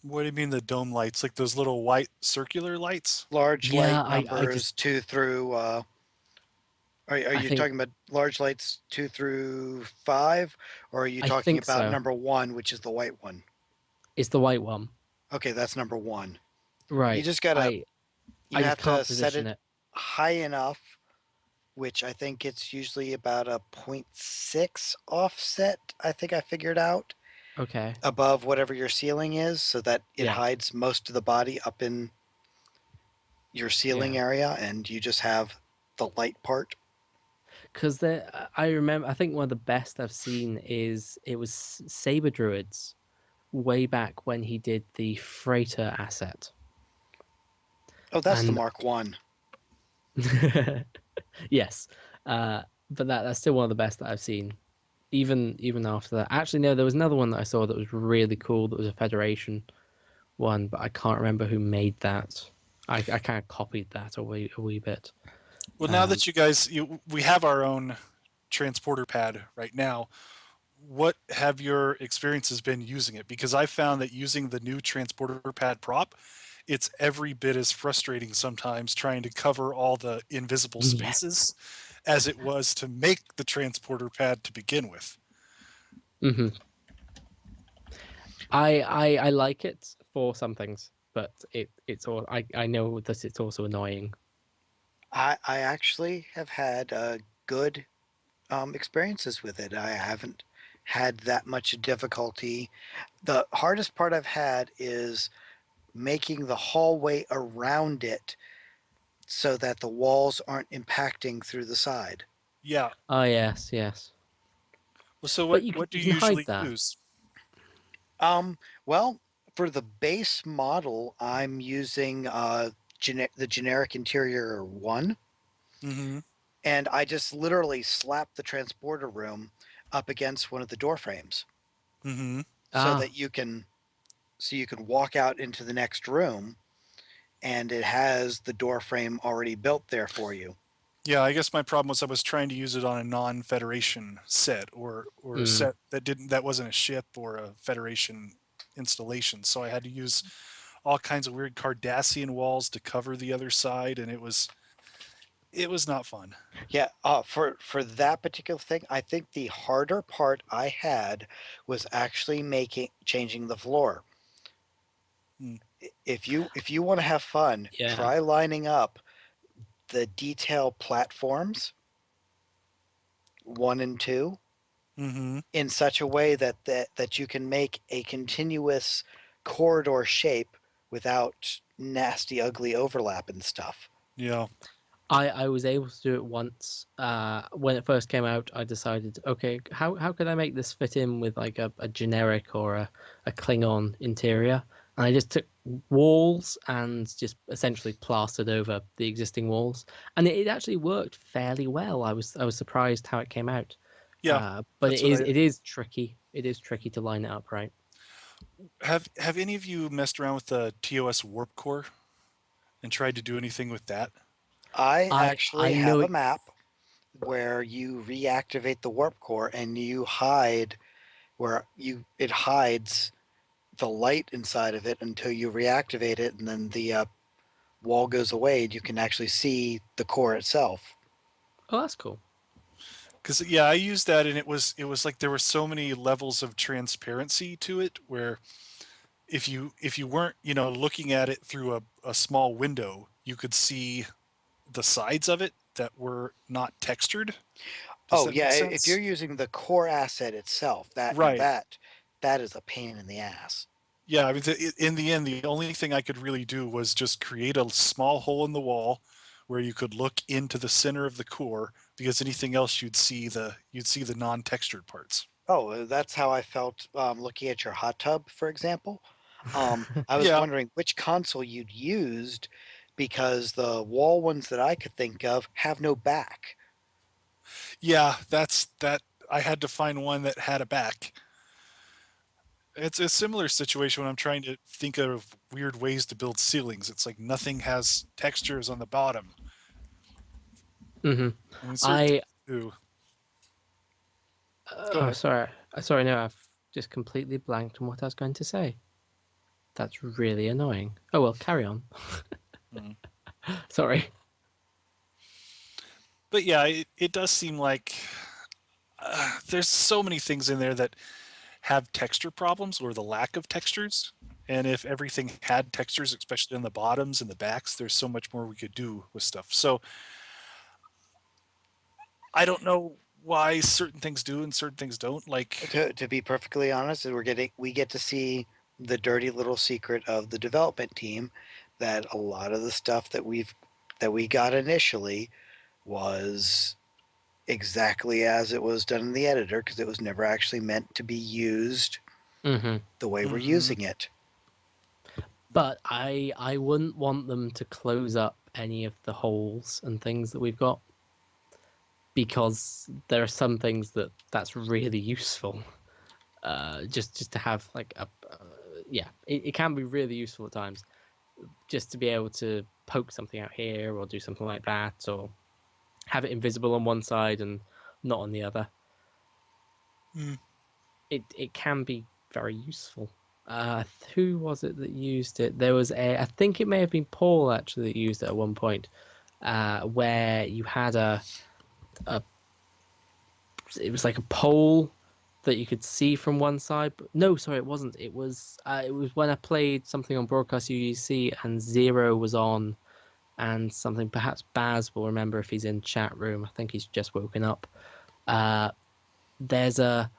What do you mean the dome lights? Like those little white circular lights? Large Yeah, light I just numbers 2 through. Are I you think talking about large lights 2 through 5, or are you I talking think about so. number 1, which is the white one? It's the white one, Okay, that's number 1. You right? just gotta. I You just have to can't set position it it. high enough, which I think it's usually about a point 0.6 offset. I think I figured out Okay, above whatever your ceiling is, so that it yeah, hides most of the body up in your ceiling yeah. area, and you just have the light part. Because I remember, I think one of the best I've seen is it was Saber Druids way back when he did the freighter asset, Oh, that's the and Mark One. yes, but that's still one of the best that I've seen. Even after that, actually, no, there was another one that I saw that was really cool. That was a Federation one, but I can't remember who made that. I kind of copied that a wee bit. Well, now Um, that we have our own transporter pad right now, what have your experiences been using it? Because I found that using the new transporter pad prop, it's every bit as frustrating sometimes trying to cover all the invisible yes. spaces as it was to make the transporter pad to begin with. hmm I like it for some things, but it's all I know that it's also annoying. I actually have had good experiences with it. I haven't had that much difficulty. The hardest part I've had is making the hallway around it so that the walls aren't impacting through the side. Yeah. Oh yes, yes. Well, so But what do you you can hide usually that. use? Well, for the base model, I'm using the generic interior one, Mm-hmm. and I just literally slap the transporter room up against one of the door frames Mm-hmm. so Ah, that you can walk out into the next room, and it has the door frame already built there for you. Yeah, I guess my problem was I was trying to use it on a non-Federation set or a mm. set that wasn't a ship or a Federation installation. So I had to use all kinds of weird Cardassian walls to cover the other side, and it was not fun. Yeah, for that particular thing, I think the harder part I had was actually making changing the floor. Mm. If you want to have fun, Yeah. try lining up the detail platforms 1 and 2 Mm-hmm. in such a way that you can make a continuous corridor shape without nasty, ugly overlap and stuff. Yeah. I was able to do it once. When it first came out, I decided, okay, how could I make this fit in with like a generic or a Klingon interior? And I just took walls and just essentially plastered over the existing walls, and it actually worked fairly well. I was surprised how it came out. Yeah. But That's what I it is tricky. It is tricky to line it up right. have any of you messed around with the TOS warp core and tried to do anything with that? I I actually know have a it. map where you reactivate the warp core and you hide where you it hides the light inside of it until you reactivate it, and then the wall goes away and you can actually see the core itself. Oh, that's cool. Because yeah, I used that, and it was like there were so many levels of transparency to it where if you weren't looking at it through a small window, you could see the sides of it that were not textured. Does Oh that yeah, make if you're sense? using the core asset itself, Right. that is a pain in the ass. Yeah, I mean, in the end, the only thing I could really do was just create a small hole in the wall where you could look into the center of the core, because anything else you'd see the non-textured parts. Oh, that's how I felt looking at your hot tub, for example. I was Yeah, wondering which console you'd used because the wall ones that I could think of have no back. yeah, that's that. I had to find one that had a back. It's a similar situation when I'm trying to think of weird ways to build ceilings. It's like nothing has textures on the bottom. Hmm. I mean, certain I things do. Go ahead. sorry, no, I've just completely blanked on what I was going to say. That's really annoying. Oh well, carry on. Mm. Sorry. But yeah, it does seem like there's so many things in there that have texture problems or the lack of textures. And if everything had textures, especially on the bottoms and the backs, there's so much more we could do with stuff. So I don't know why certain things do and certain things don't. Like, To be perfectly honest, we get to see the dirty little secret of the development team, that a lot of the stuff that we got initially was exactly as it was done in the editor, because it was never actually meant to be used Hmm. the way we're Mhm. using it. But I wouldn't want them to close up any of the holes and things that we've got, because there are some things that's really useful. Just to have like a yeah, it can be really useful at times, just to be able to poke something out here or do something like that, or have it invisible on one side and not on the other. Mm. It can be very useful. Who was it that used it? There was I think it may have been Paul actually that used it at one point, where you had a it was like a pole that you could see from one side. But no, sorry, it wasn't. It was when I played something on Broadcast UGC and Zero was on, and something perhaps Baz will remember if he's in chat room. I think he's just woken up. Uh, there's a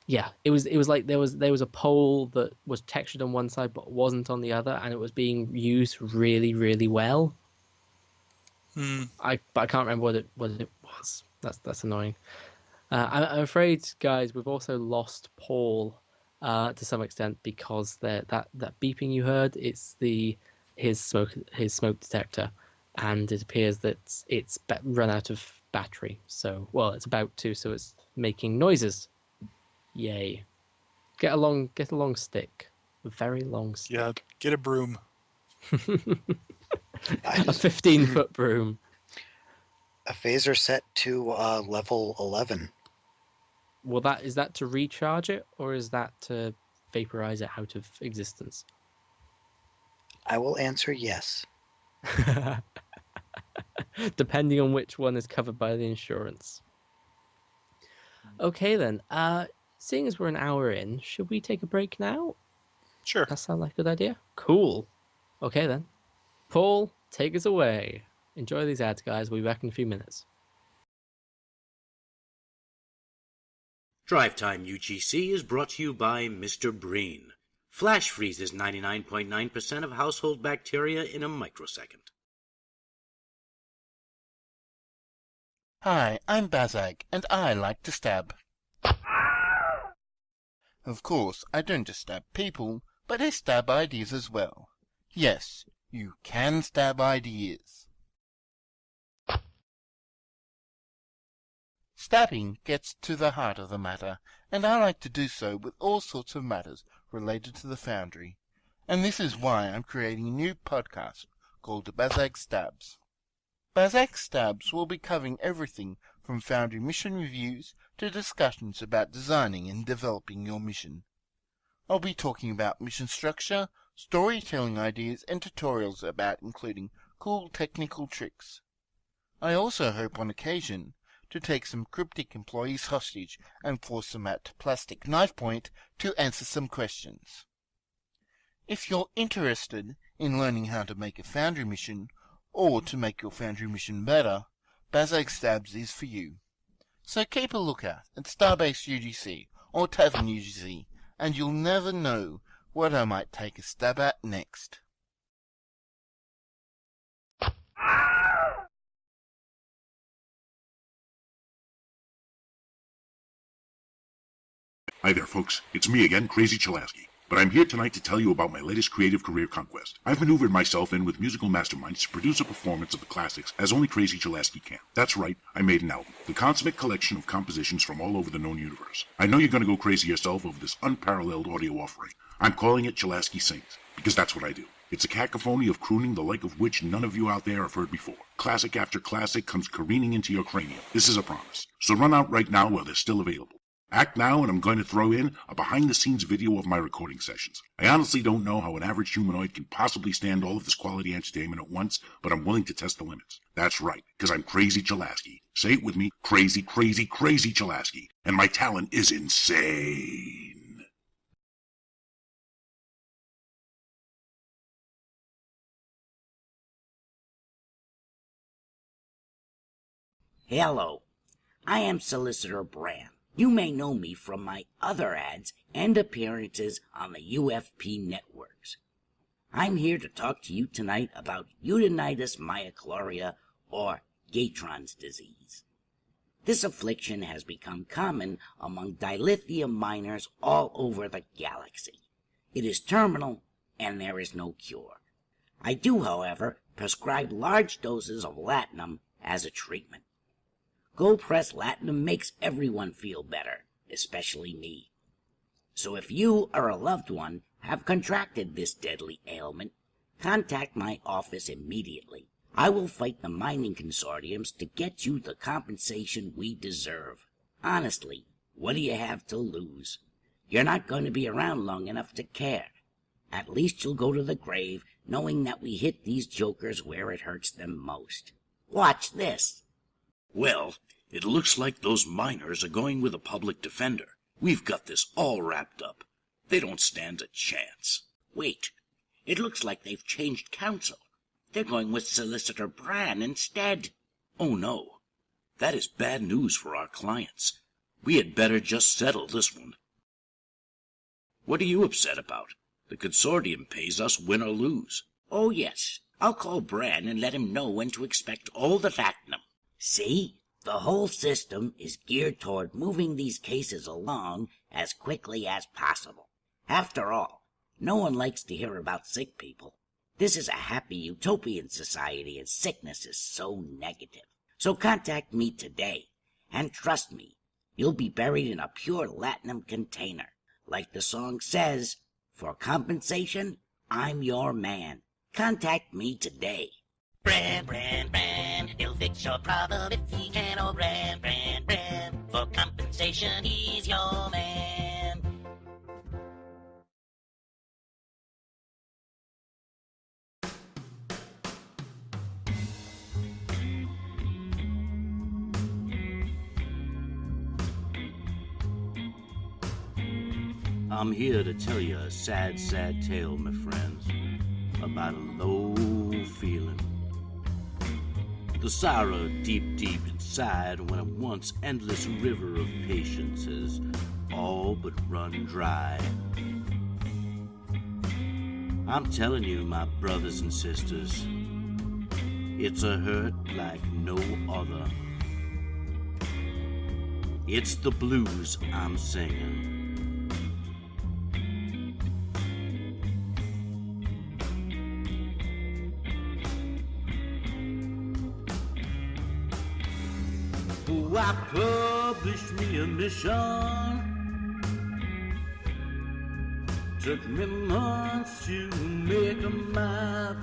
yeah, it was like there was a pole that was textured on one side but wasn't on the other, and it was being used really really well. Mm. But I can't remember what it was. That's annoying. I'm afraid, guys, we've also lost Paul to some extent, because that beeping you heard, it's his smoke detector, and it appears that it's run out of battery. So, well, it's about to, so it's making noises. Yay! Get a long stick, a very long Yeah, stick, get a broom. I a just 15-foot broom. a phaser set to level 11. Well, is that to recharge it, or is that to vaporize it out of existence? I will answer yes. Depending on which one is covered by the insurance. Okay then. Seeing as we're an hour in, should we take a break now? Sure. That sound like a good idea? Cool. Okay then. Paul, take us away. Enjoy these ads, guys. We'll be back in a few minutes. Drivetime UGC is brought to you by Mr. Breen. Flash freezes 99.9% of household bacteria in a microsecond. Hi, I'm Bazag, and I like to stab. Of course, I don't just stab people, but I stab ideas as well. Yes, you can stab ideas. Stabbing gets to the heart of the matter, and I like to do so with all sorts of matters related to the Foundry. And this is why I'm creating a new podcast called Bazag Stabs. Bazak Stabs will be covering everything from Foundry mission reviews to discussions about designing and developing your mission. I'll be talking about mission structure, storytelling ideas, and tutorials about including cool technical tricks. I also hope on occasion to take some cryptic employees hostage and force them out to Plastic Knife Point to answer some questions. If you're interested in learning how to make a Foundry mission, or to make your Foundry mission better, Bazag Stabs is for you. So keep a lookout at Starbase UGC or Tavern UGC, and you'll never know what I might take a stab at next. Hi there, folks. It's me again, Crazy Chalaski. but I'm here tonight to tell you about my latest creative career conquest. I've maneuvered myself in with musical masterminds to produce a performance of the classics as only Crazy Chulaski can. That's right, I made an album, the consummate collection of compositions from all over the known universe. I know you're going to go crazy yourself over this unparalleled audio offering. I'm calling it Chulaski Sings, because that's what I do. It's a cacophony of crooning the like of which none of you out there have heard before. Classic after classic comes careening into your cranium. This is a promise. So run out right now while they're still available. Act now, and I'm going to throw in a behind-the-scenes video of my recording sessions. I honestly don't know how an average humanoid can possibly stand all of this quality entertainment at once, but I'm willing to test the limits. That's right, because I'm Crazy Chulaski. Say it with me, crazy, crazy, crazy Chulaski. And my talent is insane. Hello, I am Solicitor Bran. You may know me from my other ads and appearances on the UFP networks. I'm here to talk to you tonight about Eudenitis myocloria, or Gatron's disease. This affliction has become common among dilithium miners all over the galaxy. It is terminal, and there is no cure. I do, however, prescribe large doses of latinum as a treatment. Gold-pressed latinum makes everyone feel better, especially me. So if you or a loved one have contracted this deadly ailment, contact my office immediately. I will fight the mining consortiums to get you the compensation we deserve. Honestly, what do you have to lose? You're not going to be around long enough to care. At least you'll go to the grave knowing that we hit these jokers where it hurts them most. Watch this. Well, it looks like those miners are going with a public defender. We've got this all wrapped up. They don't stand a chance. Wait, it looks like they've changed counsel. They're going with Solicitor Bran instead. Oh no, that is bad news for our clients. We had better just settle this one. What are you upset about? The consortium pays us win or lose. Oh yes, I'll call Bran and let him know when to expect all the latinum. See? The whole system is geared toward moving these cases along as quickly as possible. After all, no one likes to hear about sick people. This is a happy utopian society and sickness is so negative. So contact me today, and trust me, you'll be buried in a pure latinum container. Like the song says, for compensation, I'm your man. Contact me today. Bran, Bran, Bran, he'll fix your problem if he can. Oh, Bran, Bran, Bran, for compensation, he's your man. I'm here to tell you a sad, sad tale, my friends, about a low feeling. The sorrow deep, deep inside when a once endless river of patience has all but run dry. I'm telling you, my brothers and sisters, it's a hurt like no other. It's the blues I'm singing. Oh, I published me a mission. Took me months to make a map.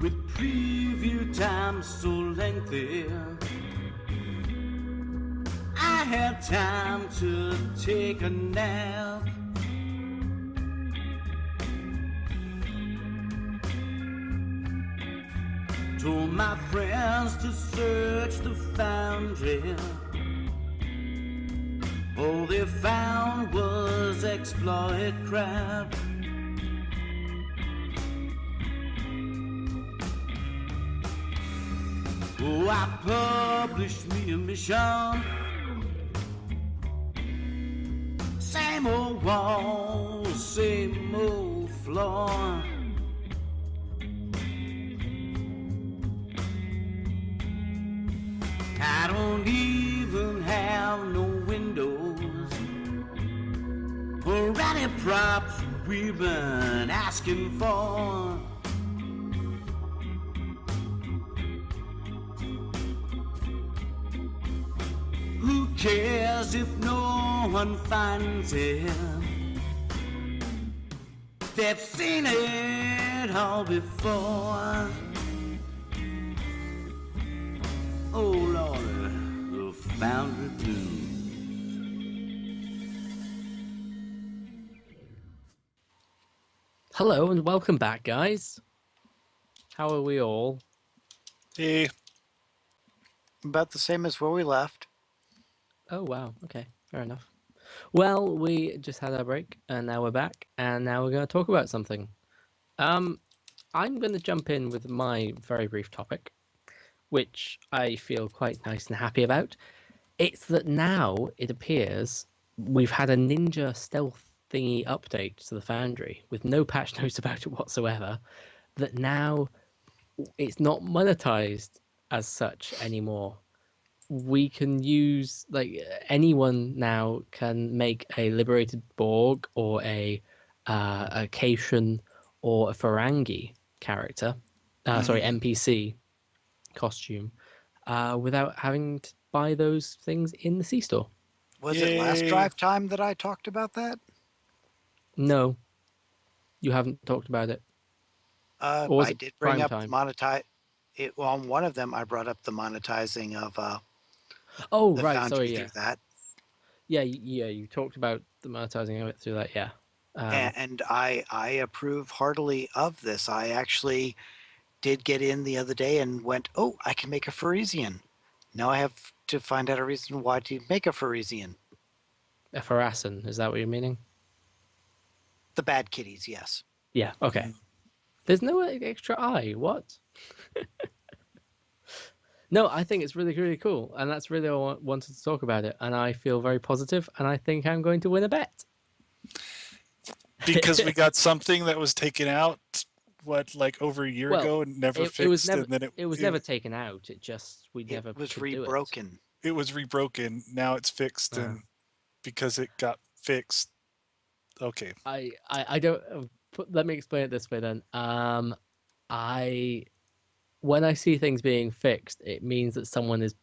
With preview time so lengthy, I had time to take a nap. Told my friends to search the foundry. All they found was exploit craft. Oh, I published me a mission. Same old walls, same old floor. I don't even have no windows or any props we've been asking for. Who cares if no one finds it? They've seen it all before. Oh Lord, the Foundry Blues. Hello and welcome back, guys. How are we all? Hey, About the same as where we left. Oh, wow. Okay, fair enough. Well, we just had our break, and now we're back, and now we're going to talk about something. I'm going to jump in with my very brief topic, which I feel quite nice and happy about. It's that now it appears we've had a ninja stealth thingy update to the Foundry with no patch notes about it whatsoever, that now it's not monetized as such anymore. We can use, like, anyone now can make a liberated Borg or a Cation or a Ferengi character, NPC costume, without having to buy those things in the C-store. Was it last drive time that I talked about that? No, you haven't talked about it. Or was I it did bring Prime up Time? on one of them, I brought up the monetizing of Oh, the right. Foundry Sorry, through that. Yeah, you talked about the monetizing of it through that, yeah. And I approve heartily of this. I actually did get in the other day and went, oh, I can make a Pharisian. Now I have to find out a reason why to make a Pharisian. A Pharassan, is that what you're meaning? The bad kitties, yes. Yeah, okay. There's no extra I. What? No, I think it's really, really cool. And that's really all I wanted to talk about it. And I feel very positive, and I think I'm going to win a bet. because we got something that was taken out, like over a year ago and never fixed, it was never, and then it was never taken out. It just, we never It was could do rebroken. It was rebroken. Now it's fixed, and because it got fixed, okay. I don't. Let me explain it this way then. When I see things being fixed, it means that someone is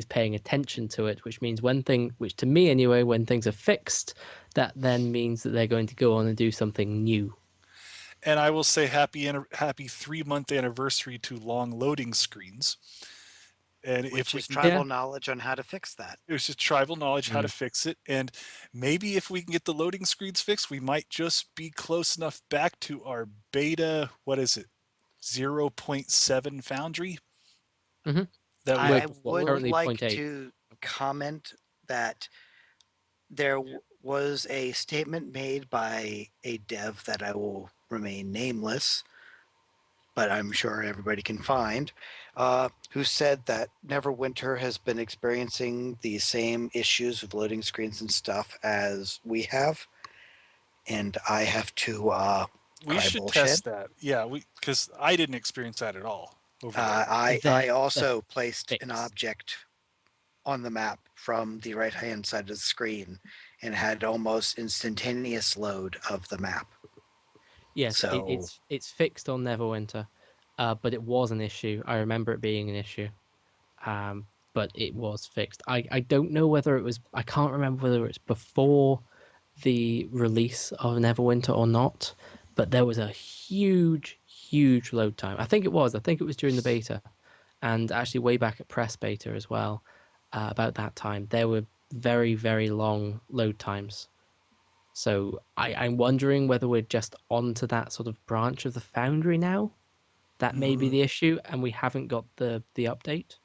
paying attention to it, which means which to me anyway, when things are fixed, that then means that they're going to go on and do something new. And I will say happy 3-month anniversary to long loading screens. And Which if we is can tribal knowledge on how to fix that. It was just tribal knowledge how to fix it. And maybe if we can get the loading screens fixed, we might just be close enough back to our beta, 0.7 Foundry? Mm-hmm. That I would like to comment that there was a statement made by a dev that I will remain nameless, but I'm sure everybody can find, who said that Neverwinter has been experiencing the same issues with loading screens and stuff as we have, and I have to we should test that. Yeah, because I didn't experience that at all. I also placed an object on the map from the right-hand side of the screen and had almost instantaneous load of the map. Yes, so, it's fixed on Neverwinter, but it was an issue. I remember it being an issue, but it was fixed. I don't know whether it was. I can't remember whether it's before the release of Neverwinter or not, but there was a huge load time. I think it was during the beta, and actually way back at press beta as well. About that time, there were very, very long load times. So I'm wondering whether we're just onto that sort of branch of the Foundry now. That may be the issue, and we haven't got the update.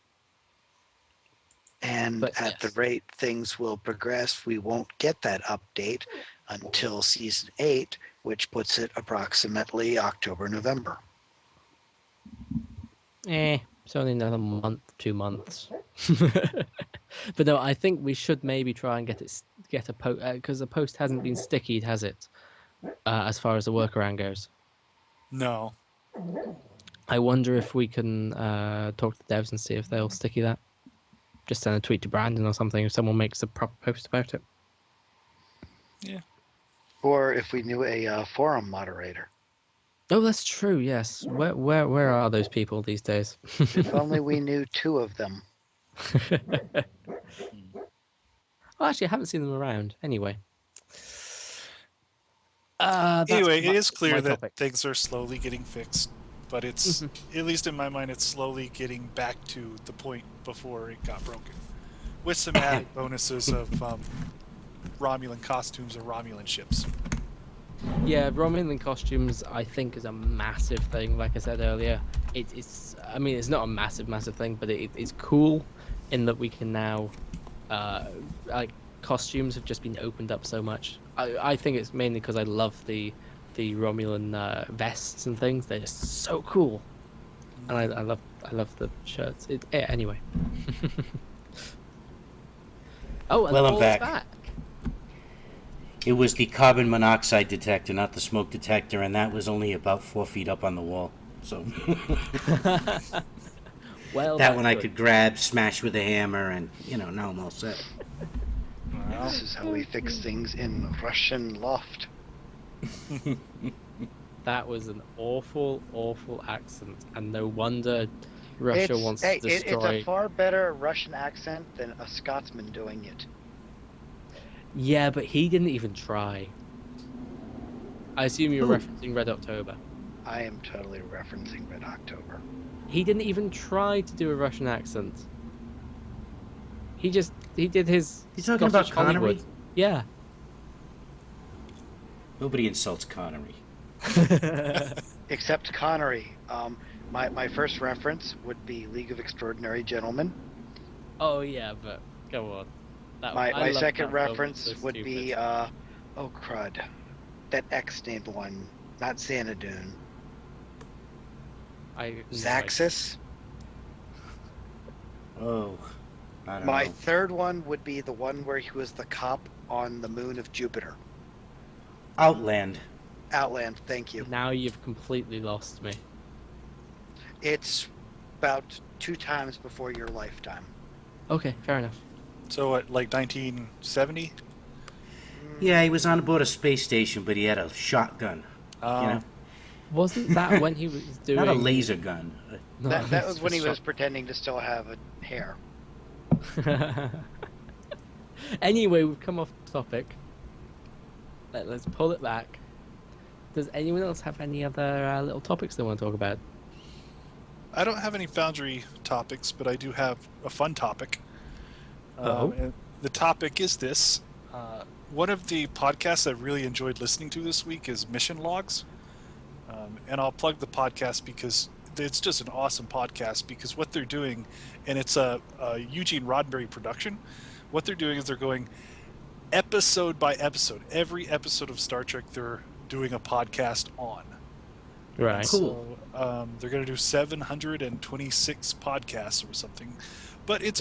And at the rate things will progress, we won't get that update until Season 8, which puts it approximately October, November. It's only another month, 2 months. But no, I think we should maybe try and get a post, because the post hasn't been stickied, has it? As far as the workaround goes. No. I wonder if we can talk to the devs and see if they'll sticky that. just send a tweet to Brandon or something if someone makes a proper post about it. Yeah. Or if we knew a forum moderator. Oh, that's true. Yes. Where are those people these days? If only we knew 2 of them. Oh, actually, I haven't seen them around. Anyway. Anyway, it is my clear that topic. things are slowly getting fixed, but it's, at least in my mind, it's slowly getting back to the point before it got broken. With some added bonuses of Romulan costumes or Romulan ships. Yeah, Romulan costumes, I think, is a massive thing. Like I said earlier, it's. I mean, it's not a massive thing, but it's cool in that we can now, like, costumes have just been opened up so much. I think it's mainly because I love the Romulan vests and things. They're just so cool, and I love the shirts. Anyway. Oh, and Well, I'm Paul's back. It was the carbon monoxide detector, not the smoke detector, and that was only about 4 feet up on the wall. So Well, that one I could grab, smash with a hammer, and now I'm all set. This is how we fix things in Russian loft. That was an awful accent, and no wonder Russia wants to destroy. It's a far better Russian accent than a Scotsman doing it. Yeah, but he didn't even try. I assume you're referencing Red October. I am totally referencing Red October. He didn't even try to do a Russian accent. He did his. You talking about Scottish Connery? Hollywood. Yeah. Nobody insults Connery. Except Connery. My first reference would be League of Extraordinary Gentlemen. Oh yeah, but go on. My second reference would be oh crud, that X-named one, not Xanadu. Zaxxas. Oh, I don't My know. third one would be the one where he was the cop on the moon of Jupiter. Outland. Outland, thank you. Now you've completely lost me. It's about 2 times before your lifetime. Okay, fair enough. So what, like 1970? Yeah, he was on board a space station, but he had a shotgun. Wasn't that when he was doing? Not a laser gun. No, That was it's when he for was pretending to still have a hair. Anyway, we've come off topic. Let's pull it back. Does anyone else have any other little topics they want to talk about? I don't have any Foundry topics, but I do have a fun topic. And the topic is this. One of the podcasts I really enjoyed listening to this week is Mission Logs. And I'll plug the podcast because it's just an awesome podcast, because what they're doing, and it's a Eugene Roddenberry production, what they're doing is they're going episode by episode. Every episode of Star Trek they're doing a podcast on. Right. Cool. So, they're going to do 726 podcasts or something. But it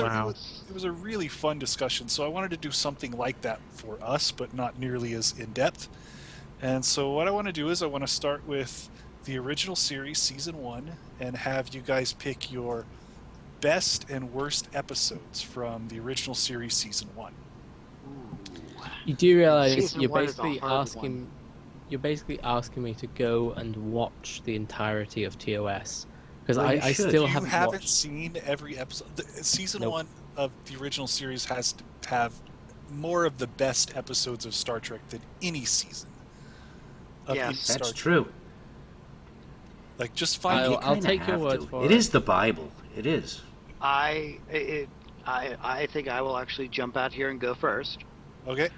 was a really fun discussion, so I wanted to do something like that for us, but not nearly as in-depth. And so what I want to do is I want to start with the original series, Season 1, and have you guys pick your best and worst episodes from the original series, Season 1. You do realize Season you're 1 is a basically hard asking. one. You're basically asking me to go and watch the entirety of TOS, because Well, you I should. still You haven't haven't watched. seen every episode. Season Nope. 1 of the original series has to have more of the best episodes of Star Trek than any season. Of Yes. any Star That's Trek. true. Like, just find I'll Kinda take your have word to. for It it. is the Bible. It is. I think I will actually jump out here and go first. Okay.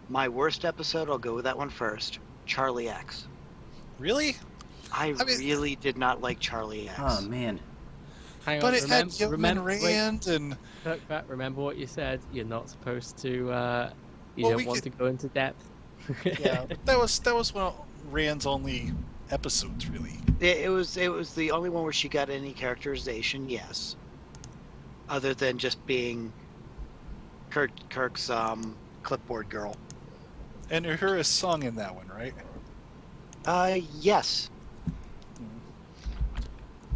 My worst episode, I'll go with that one first. Charlie X. Really? I mean- really did not like Charlie X. Oh man. Hang But on, it had Yeoman Rand and... Kirkbat, remember what you said. You're not supposed to. You Well, don't we want could- to go into depth. Yeah, but that was one of Rand's only episodes, really. It was the only one where she got any characterization, yes. Other than just being Kirk's clipboard girl. And Uhura's song in that one, right? Yes.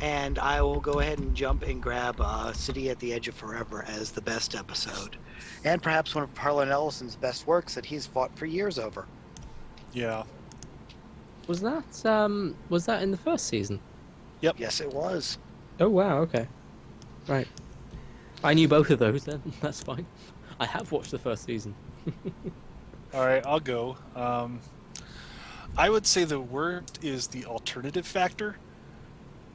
And I will go ahead and jump and grab City at the Edge of Forever as the best episode. And perhaps one of Harlan Ellison's best works that he's fought for years over. Yeah. Was that in the first season? Yep. Yes, it was. Oh wow, okay. Right. I knew both of those then. That's fine. I have watched the first season. All right, I'll go. I would say the word is the alternative factor,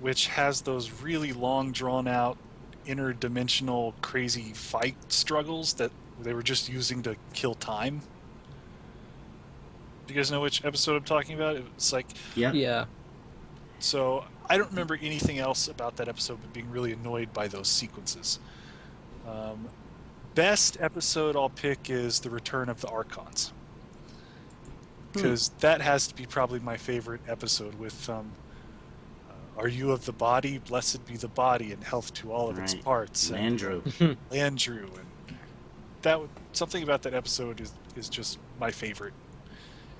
which has those really long, drawn-out, interdimensional, crazy fight struggles that they were just using to kill time. Do you guys know which episode I'm talking about? It's like... Yeah. So, I don't remember anything else about that episode but being really annoyed by those sequences. Best episode I'll pick is The Return of the Archons. Because that has to be probably my favorite episode with... Are you of the body? Blessed be the body, and health to all of its parts. Landrew. Landrew, and something about that episode is just my favorite.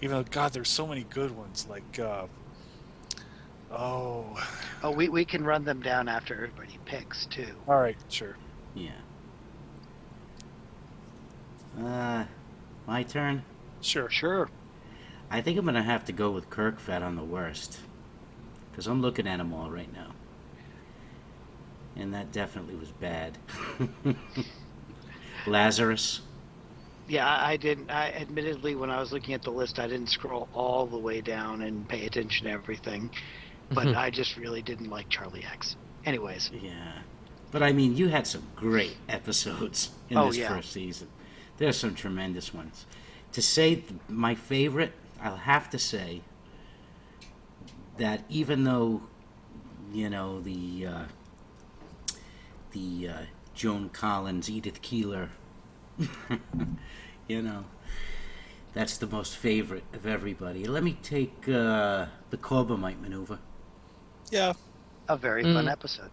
Even though, God, there's so many good ones. Like, we can run them down after everybody picks too. All right, sure. Yeah. My turn. Sure. I think I'm gonna have to go with Kirk Fed on the worst. Because I'm looking at them all right now. And that definitely was bad. Lazarus. Yeah, I didn't. Admittedly, when I was looking at the list, I didn't scroll all the way down and pay attention to everything. But I just really didn't like Charlie X. Anyways. Yeah. But I mean, you had some great episodes in this first season. There's some tremendous ones. To say my favorite, I'll have to say that even though, you know, the Joan Collins, Edith Keeler, you know, that's the most favorite of everybody. Let me take the Corbomite maneuver. Yeah. A very fun episode.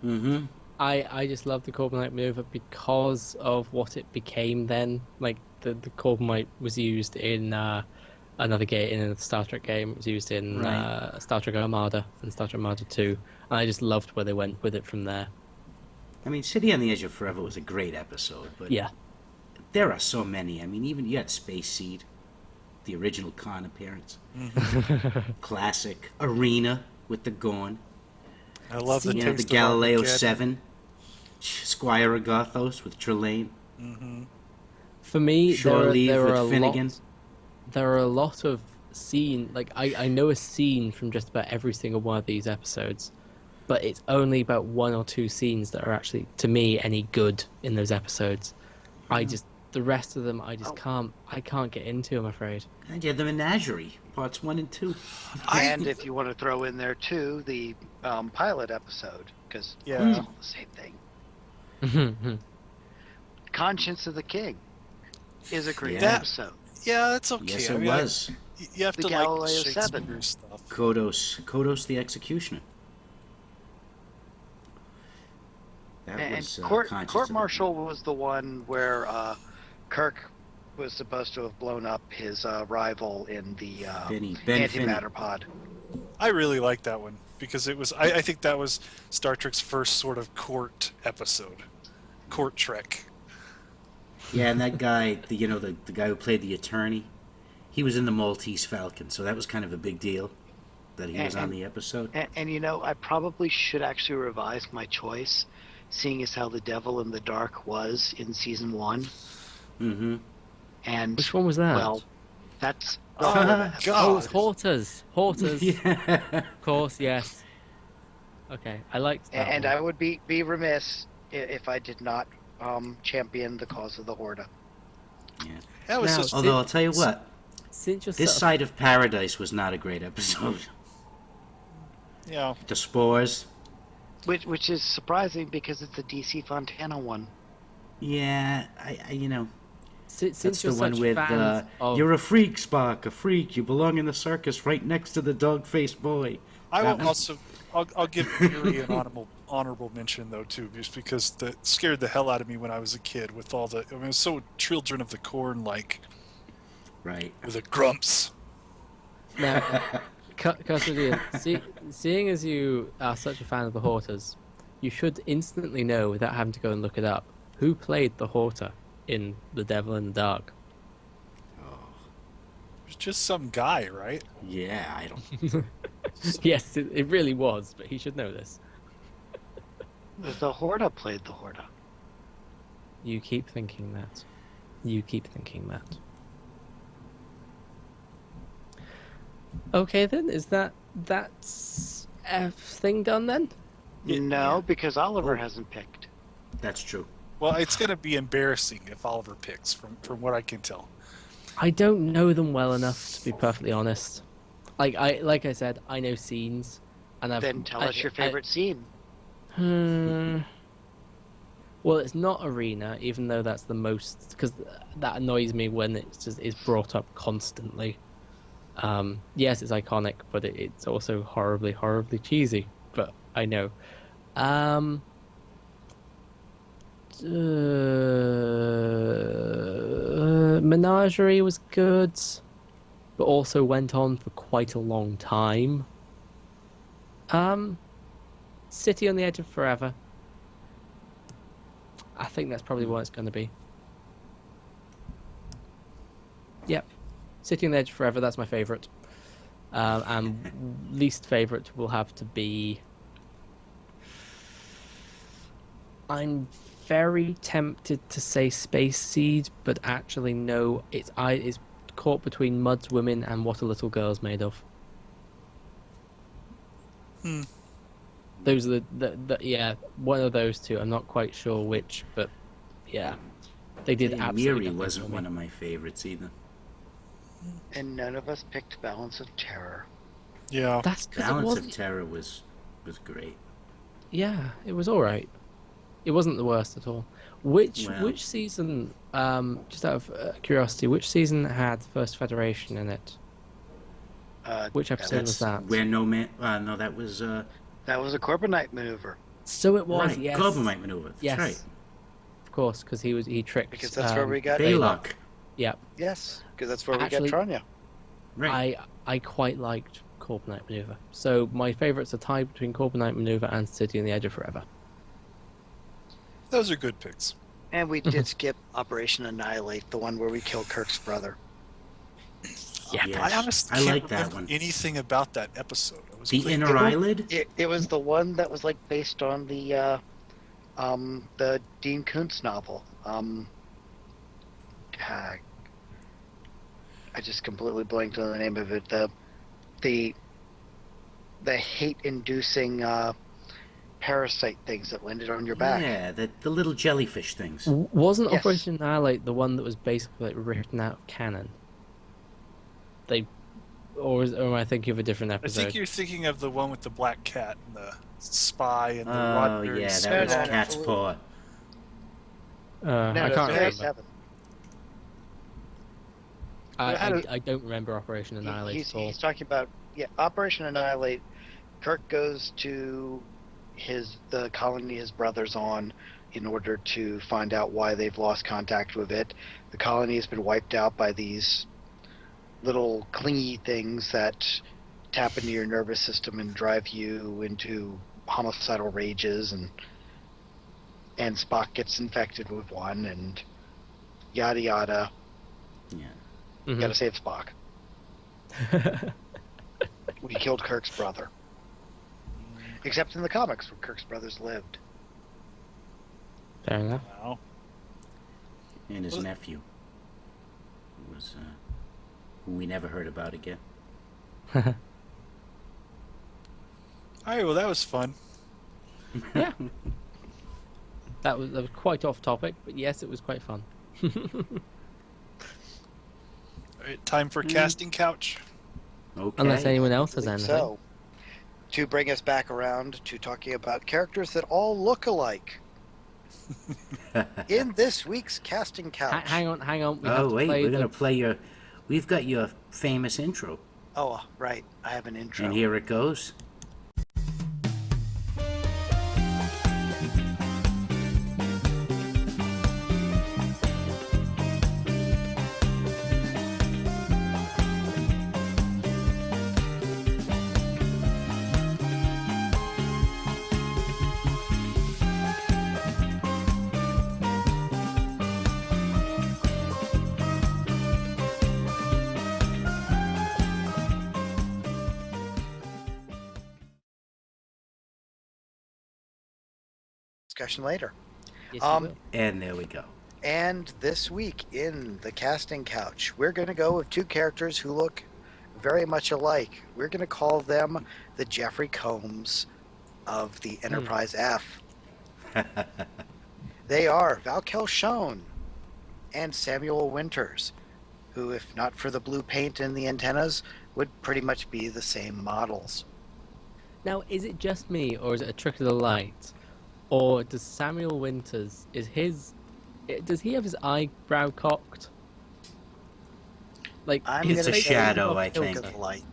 Mm-hmm. I just love the Corbomite maneuver because of what it became then. Like, the Corbomite was used in another game, in a Star Trek game. It was used in Star Trek Armada and Star Trek Armada 2. And I just loved where they went with it from there. I mean, City on the Edge of Forever was a great episode, but yeah, there are so many. I mean, even you had Space Seed, the original Khan appearance. Classic. Arena with the Gorn. I love the taste of Galileo 7. Squire Agathos with Trelane. Mm-hmm. For me, Shore Leave there with are Finnegan. There are a lot of scene, like I know a scene from just about every single one of these episodes, but it's only about one or two scenes that are actually, to me, any good in those episodes. The rest of them I just can't get into, I'm afraid. And you had the Menagerie, parts 1 and 2. And if you want to throw in there too, the pilot episode, because it's all the same thing. Conscience of the King is a great episode. Yeah, that's okay. Yes, it was. You have the to Galileo like Shakespeare 7 stuff. Kodos the Executioner. That was Court Martial was the one where Kirk was supposed to have blown up his rival in the antimatter pod. I really like that one because it was. I think that was Star Trek's first sort of court episode, court Trek. Yeah, and that guy, the guy who played the attorney, he was in the Maltese Falcon, so that was kind of a big deal that he was on the episode. And you know, I probably should actually revise my choice, seeing as how the Devil in the Dark was in season 1. Mm-hmm. And which one was that? Well, that's God. Oh, it's Horta's. Yeah. Of course, yes. Okay, I liked that. And one. I would be remiss if I did not champion the cause of the Horta. Yeah. That was although I'll tell you what, this Side of Paradise was not a great episode. Yeah. The Spores. Which is surprising because it's a DC Fontana one. Yeah, Since that's you're the one such with fans of... you're a freak, Spock, a freak. You belong in the circus right next to the dog-faced boy. I'll give Yuri an honorable mention though too, just because that scared the hell out of me when I was a kid with all the. I mean, it was so Children of the Corn like. Right. With the grumps. Now, Custodian, seeing as you are such a fan of the Horters, you should instantly know, without having to go and look it up, who played the Horter in The Devil in the Dark. It's just some guy, right? Yeah, I don't. Yes, it really was, but he should know this. The Horta played the Horta. You keep thinking that. You keep thinking that. Okay then, that's everything done then? No, because Oliver hasn't picked. That's true. Well, it's going to be embarrassing if Oliver picks, from what I can tell. I don't know them well enough to be perfectly honest. Like I said, I know scenes, and Then tell us your favorite scene. Well, it's not arena, even though that's the most, because that annoys me when it's just is brought up constantly. Yes, it's iconic, but it's also horribly, horribly cheesy. But I know. Menagerie was good, but also went on for quite a long time. City on the Edge of Forever. I think that's probably what it's going to be. Yep. City on the Edge of Forever, that's my favourite. And least favourite will have to be... I'm very tempted to say Space Seed, but actually no, it's caught between Mud's Women and What a Little Girl's Made Of. Those are yeah, one of those two. I'm not quite sure which, but yeah, they did absolutely. Miri wasn't one of my favorites either. And none of us picked Balance of Terror. Yeah, That's Balance of Terror was great. Yeah, it was all right. It wasn't the worst at all. Which season? Just out of curiosity, which season had First Federation in it? Which episode was that? Where no man? No, that was. That was a Corbinite maneuver. So it was. Right, Yes. Corbinite maneuver. That's Yes. right. Of course, because he tricked. Because that's where we got Baylock. Yep. Yes, because that's where Actually, we got Tranya. Right. I quite liked Corbinite maneuver. So my favourites are tied between Corbinite maneuver and City on the Edge of Forever. those are good picks. And we did skip Operation Annihilate, the one where we killed Kirk's brother. Yeah, Yes. I honestly I can't like that remember one. anything about that episode. I was The playing- Inner Eyelid? It was the one that was like based on the Dean Koontz novel. I just completely blanked on the name of it. The hate-inducing parasite things that landed on your back. Yeah, the little jellyfish things. Wasn't Yes. Operation Annihilate the one that was basically like written out of canon? Or am I thinking of a different I episode? think you're thinking of the one with the black cat and the spy and the Oh, Roddenberry yeah, suit. that was No, no, Cat's no. Paw. I No, can't that's remember. 7. I don't remember Operation Annihilate He's at all. talking about Operation Annihilate. Kirk goes to the colony his brother's on in order to find out why they've lost contact with it. The colony has been wiped out by these little clingy things that tap into your nervous system and drive you into homicidal rages, and Spock gets infected with one, and yada yada. Yeah. Mhm. Gotta save Spock. We killed Kirk's brother. Except in the comics where Kirk's brothers lived. Fair enough. Wow. And his Well- nephew. Who was, who we never heard about again. All right, well, that was fun. Yeah. That was quite off topic, but yes, it was quite fun. All right, time for casting couch. Okay. Unless anyone else has anything. So, to bring us back around to talking about characters that all look alike. In this week's casting couch. Hang on. We have Oh, to wait, play we're the... going to play your... We've got your famous intro. Oh, right. I have an intro. And here it goes. discussion later. Yes, you will. And there we go. And this week in the casting couch, we're going to go with two characters who look very much alike. We're going to call them the Jeffrey Combs of the Enterprise F. They are Valkel Schoen and Samuel Winters, who, if not for the blue paint and the antennas, would pretty much be the same models. Now, is it just me, or is it a trick of the light? Or does Samuel Winters, does he have his eyebrow cocked? Like, I'm his It's a gonna face say shadow, off I Trick think. of the light.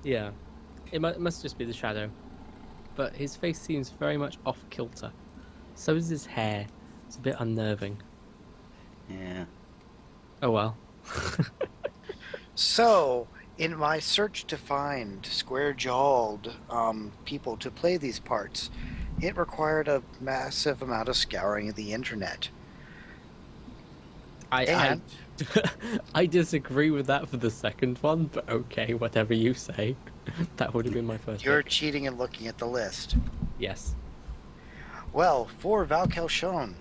Yeah, it must just be the shadow. But his face seems very much off kilter. So does his hair. It's a bit unnerving. Yeah. Oh well. So, in my search to find square-jawed people to play these parts, it required a massive amount of scouring of the internet. I I disagree with that for the second one, but okay, whatever you say. That would have been my first You're pick. cheating and looking at the list. Yes. Well, for Valkel Schoen,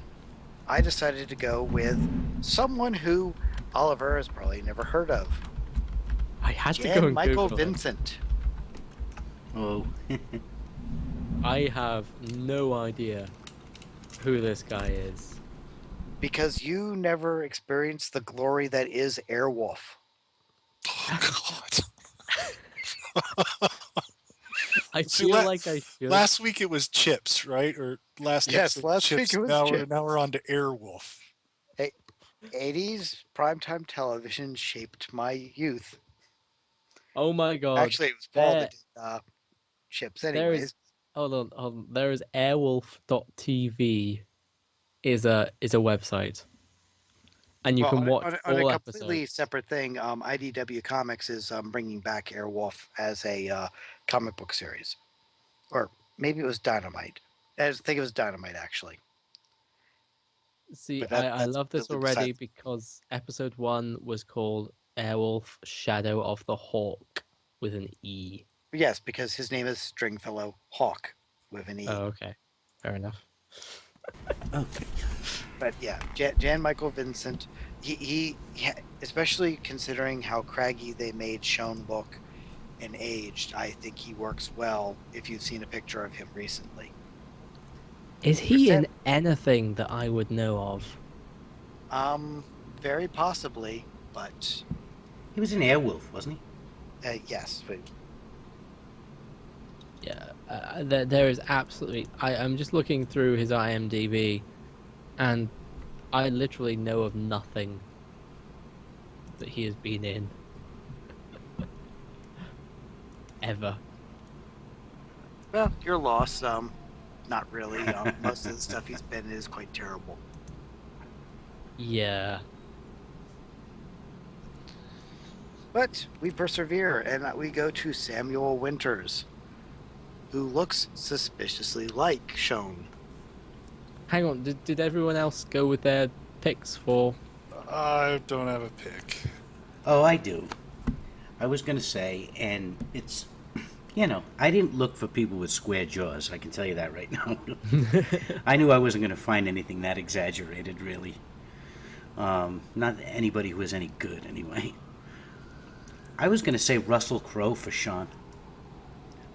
I decided to go with someone who Oliver has probably never heard of. I had to go Jan and Michael Google it. Vincent. Oh. I have no idea who this guy is. Because you never experienced the glory that is Airwolf. Oh, God. I See, feel like I should. Last week it was Chips, right? Or last Yes, episode last Chips. week it was now Chips. Now we're on to Airwolf. 80s primetime television shaped my youth. Oh my god. Actually, it was Paul there- that did Chips there is- anyways. Hold on. There is airwolf.tv is a website. And you Well, can watch on all a completely episodes. separate thing, IDW Comics is bringing back Airwolf as a comic book series. Or maybe it was Dynamite. I think it was Dynamite, actually. See, But I that's love this completely already beside- because episode 1 was called Airwolf Shadow of the Hawk with an E. Yes, because his name is Stringfellow Hawk with an E. Oh, okay. Fair enough. Okay. But yeah, Jan Michael Vincent, he especially considering how craggy they made Schoen look and aged, I think he works well if you've seen a picture of him recently. Is he in Percent- anything that I would know of? Very possibly, but He was an Airwolf, wasn't he? yes, but Yeah, there is absolutely. I'm just looking through his IMDb, and I literally know of nothing that he has been in. Ever. well, your loss. Not really. Most of the stuff he's been in is quite terrible. Yeah. But we persevere, and we go to Samuel Winters, who looks suspiciously like Schoen. Hang on, did everyone else go with their picks for... I don't have a pick. Oh, I do. I was going to say, and it's, I didn't look for people with square jaws. I can tell you that right now. I knew I wasn't going to find anything that exaggerated, really. Not anybody who was any good, anyway. I was going to say Russell Crowe for Sean.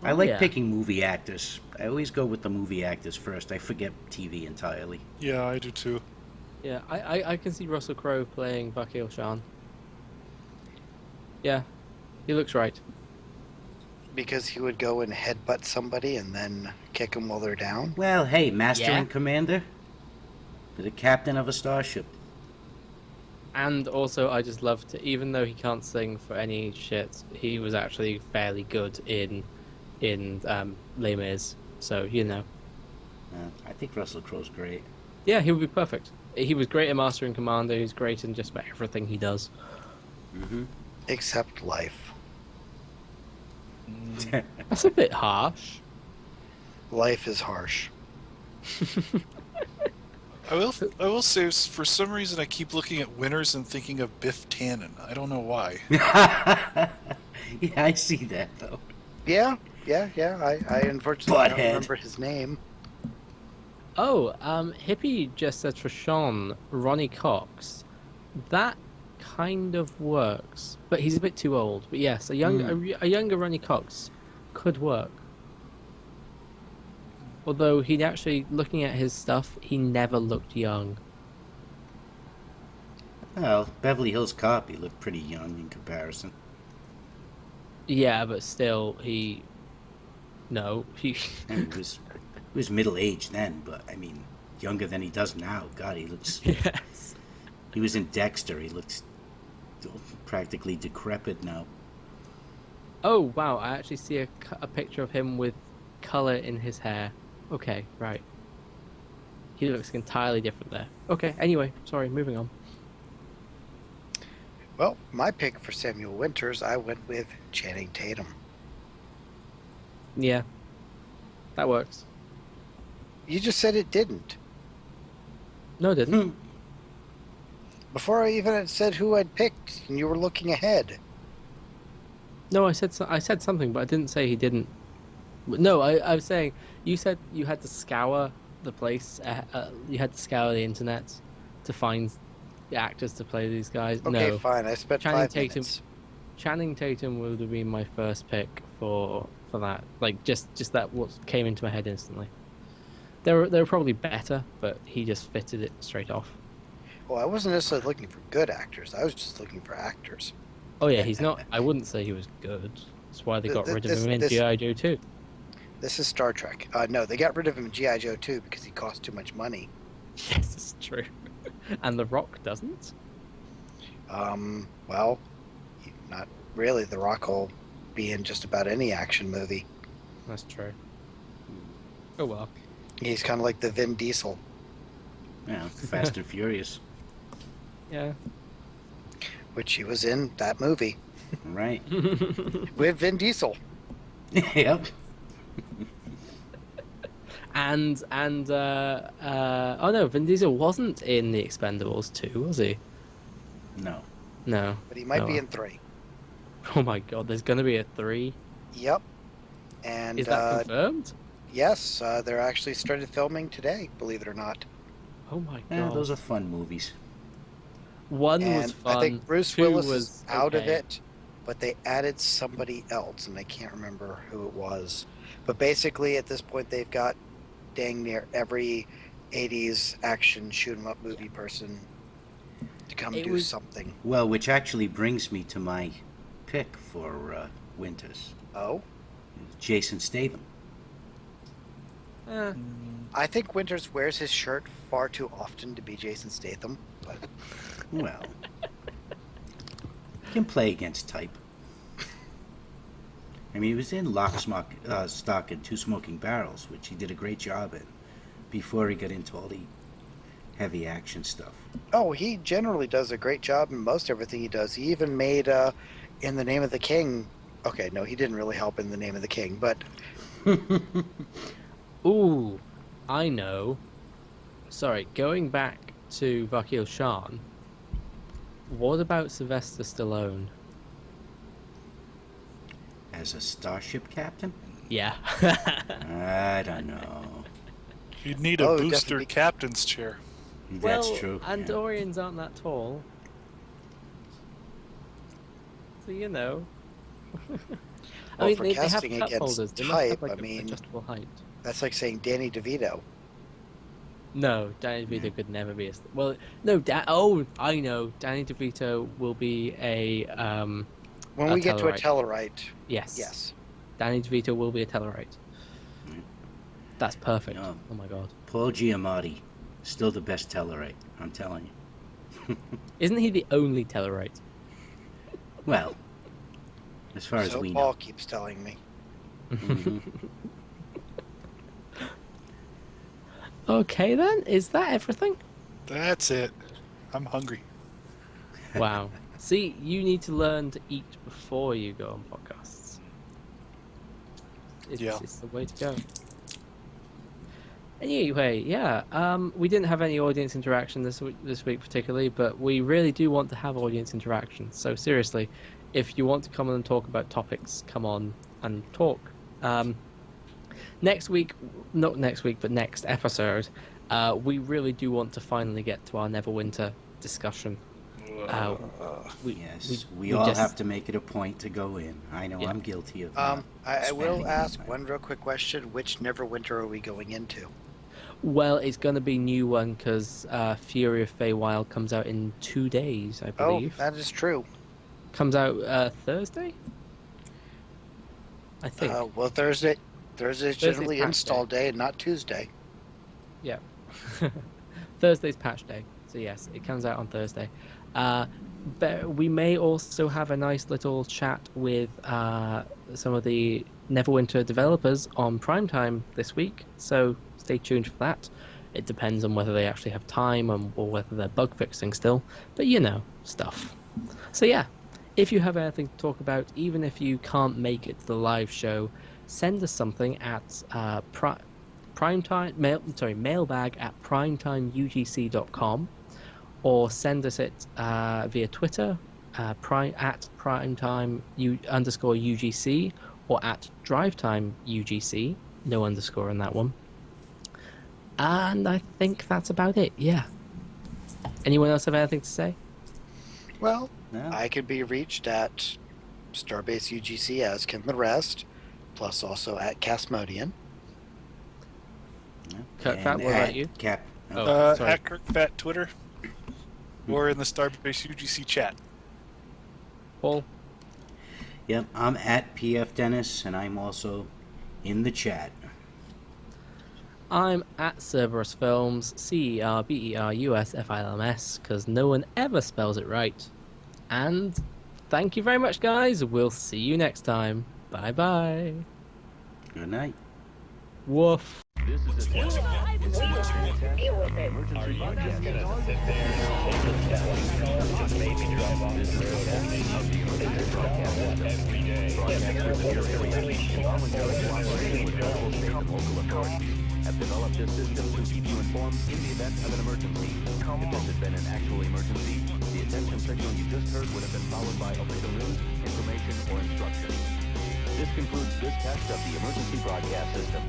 I like yeah. picking movie actors. I always go with the movie actors first. I forget TV entirely. Yeah, I do too. Yeah, I can see Russell Crowe playing Vakil Shan. Yeah, he looks right. Because he would go and headbutt somebody and then kick them while they're down. Well, hey, Master Yeah. and Commander. The captain of a starship. And also, I just love to, even though he can't sing for any shit, he was actually fairly good in Les Mis. So, I think Russell Crowe's great. yeah, he would be perfect. He was great in Master and Commander. He's great in just about everything he does. Mm-hmm. Except life. That's a bit harsh. Life is harsh. I will say, for some reason, I keep looking at winners and thinking of Biff Tannen. I don't know why. Yeah, I see that, though. Yeah. I unfortunately don't Butthead. remember his name. Oh, Hippie just said for Sean, Ronnie Cox. That kind of works, but he's a bit too old. But yes, a younger Ronnie Cox could work. Although he'd actually, looking at his stuff, he never looked young. Well, Beverly Hills Cop, he looked pretty young in comparison. Yeah, but still, no, he was middle-aged then, but I mean, younger than he does now. God, he looks. Yes. He was in Dexter. He looks practically decrepit now. Oh wow! I actually see a picture of him with color in his hair. Okay, right. He looks entirely different there. Okay. Anyway, sorry. Moving on. Well, my pick for Samuel Winters, I went with Channing Tatum. Yeah, that works. You just said it didn't. No, it didn't. Before I even had said who I'd picked, and you were looking ahead. No, I said something, but I didn't say he didn't. No, I was saying you said you had to scour the place. You had to scour the internet to find the actors to play these guys. Okay, no. fine. I spent Channing 5 Tatum. minutes. Channing Tatum would have been my first pick for that. Like just that what came into my head instantly. They were probably better, but he just fitted it straight off. Well, I wasn't necessarily looking for good actors. I was just looking for actors. Oh yeah, he's not. I wouldn't say he was good. That's why they got rid of him in G.I. Joe 2. This is Star Trek. No, they got rid of him in G.I. Joe 2 because he cost too much money. Yes, it's true. And The Rock doesn't? Well, not really. The Rock will be in just about any action movie. That's true. Oh well. He's kind of like the Vin Diesel. Yeah, Fast and Furious. Yeah. Which he was in that movie. Right. With Vin Diesel. Yep. And oh no, Vin Diesel wasn't in The Expendables 2, was he? No. No. But he might be in 3. Oh my god, there's gonna be a 3? Yep. And is that confirmed? Yes, they're actually started filming today, believe it or not. Oh my god. Yeah, those are fun movies. One and was fun. I think Bruce 2 Willis was is out of okay. it, but they added somebody else, and I can't remember who it was. But basically, at this point, they've got dang near every 80s action shoot-'em-up movie person to come do something. Well, which actually brings me to my pick for Winters. Oh? Jason Statham. I think Winters wears his shirt far too often to be Jason Statham. But... Well, he can play against type. I mean, he was in Lock, Stock, and Two Smoking Barrels, which he did a great job in, before he got into all the heavy action stuff. Oh, he generally does a great job in most everything he does. He even made In the Name of the King. Okay, no, he didn't really help in The Name of the King, but... Ooh, I know. Sorry, going back to Vakil Shan, what about Sylvester Stallone? As a starship captain? Yeah. I don't know. You'd need a booster captain's chair. That's true. Andorians aren't that tall. So, you know. Well, I mean, for they have casting cup against holders. They must type, have, like, I mean, adjustable height. that's like saying Danny DeVito. No, Danny DeVito could never be a... Well, no, I know. Danny DeVito will be a... When we get to a Tellarite. Yes. Yes. Danny DeVito will be a Tellarite. That's perfect. No. Oh my god. Paul Giamatti, still the best Tellarite, I'm telling you. Isn't he the only Tellarite? Well, as far as So we Paul know. keeps telling me. Okay then, is that everything? That's it. I'm hungry. Wow. See, you need to learn to eat before you go on podcasts. It's the way to go. Anyway, yeah, we didn't have any audience interaction this week particularly, but we really do want to have audience interaction. So seriously, if you want to come on and talk about topics, come on and talk. next week, not next week, but next episode, we really do want to finally get to our Neverwinter discussion. We all have to make it a point to go in. I know I'm guilty of I will spending ask time. one real quick question. Which Neverwinter are we going into? Well, it's going to be a new one because Fury of Feywild comes out in 2 days, I believe. Oh, that is true. Comes out Thursday? I think. Well, Thursday's generally patch install day and not Tuesday. Yeah. Thursday's patch day. So yes, it comes out on Thursday. But we may also have a nice little chat with some of the Neverwinter developers on Primetime this week. So stay tuned for that. It depends on whether they actually have time or whether they're bug fixing still. But stuff. So yeah, if you have anything to talk about, even if you can't make it to the live show, send us something at mailbag at primetimeugc.com, or send us it via Twitter at primetime_UGC, or at DrivetimeUGC, no underscore on that one. And I think that's about it. Yeah. Anyone else have anything to say? Well, No. I could be reached at Starbase UGC as Kim the Rest, plus also at Casmodian. Kirk Fat, what about you? Cap. Sorry. At KirkFat Twitter, or in the Starbase UGC chat. Paul? Yep, I'm at PF Dennis, and I'm also in the chat. I'm at Cerberus Films, CERBERUSFILMS, because no one ever spells it right. And thank you very much, guys. We'll see you next time. Bye-bye. Good night. Woof. This is a test. Emergency broadcast. This is a test of the emergency broadcast system. Broadcasters in your area, voluntary cooperation with federal, state, and local authorities have developed this system to keep you informed in the event of an emergency. If this had been an actual emergency, the attention signal you just heard would have been followed by a later news, information, or instruction. This concludes this test of the emergency broadcast system.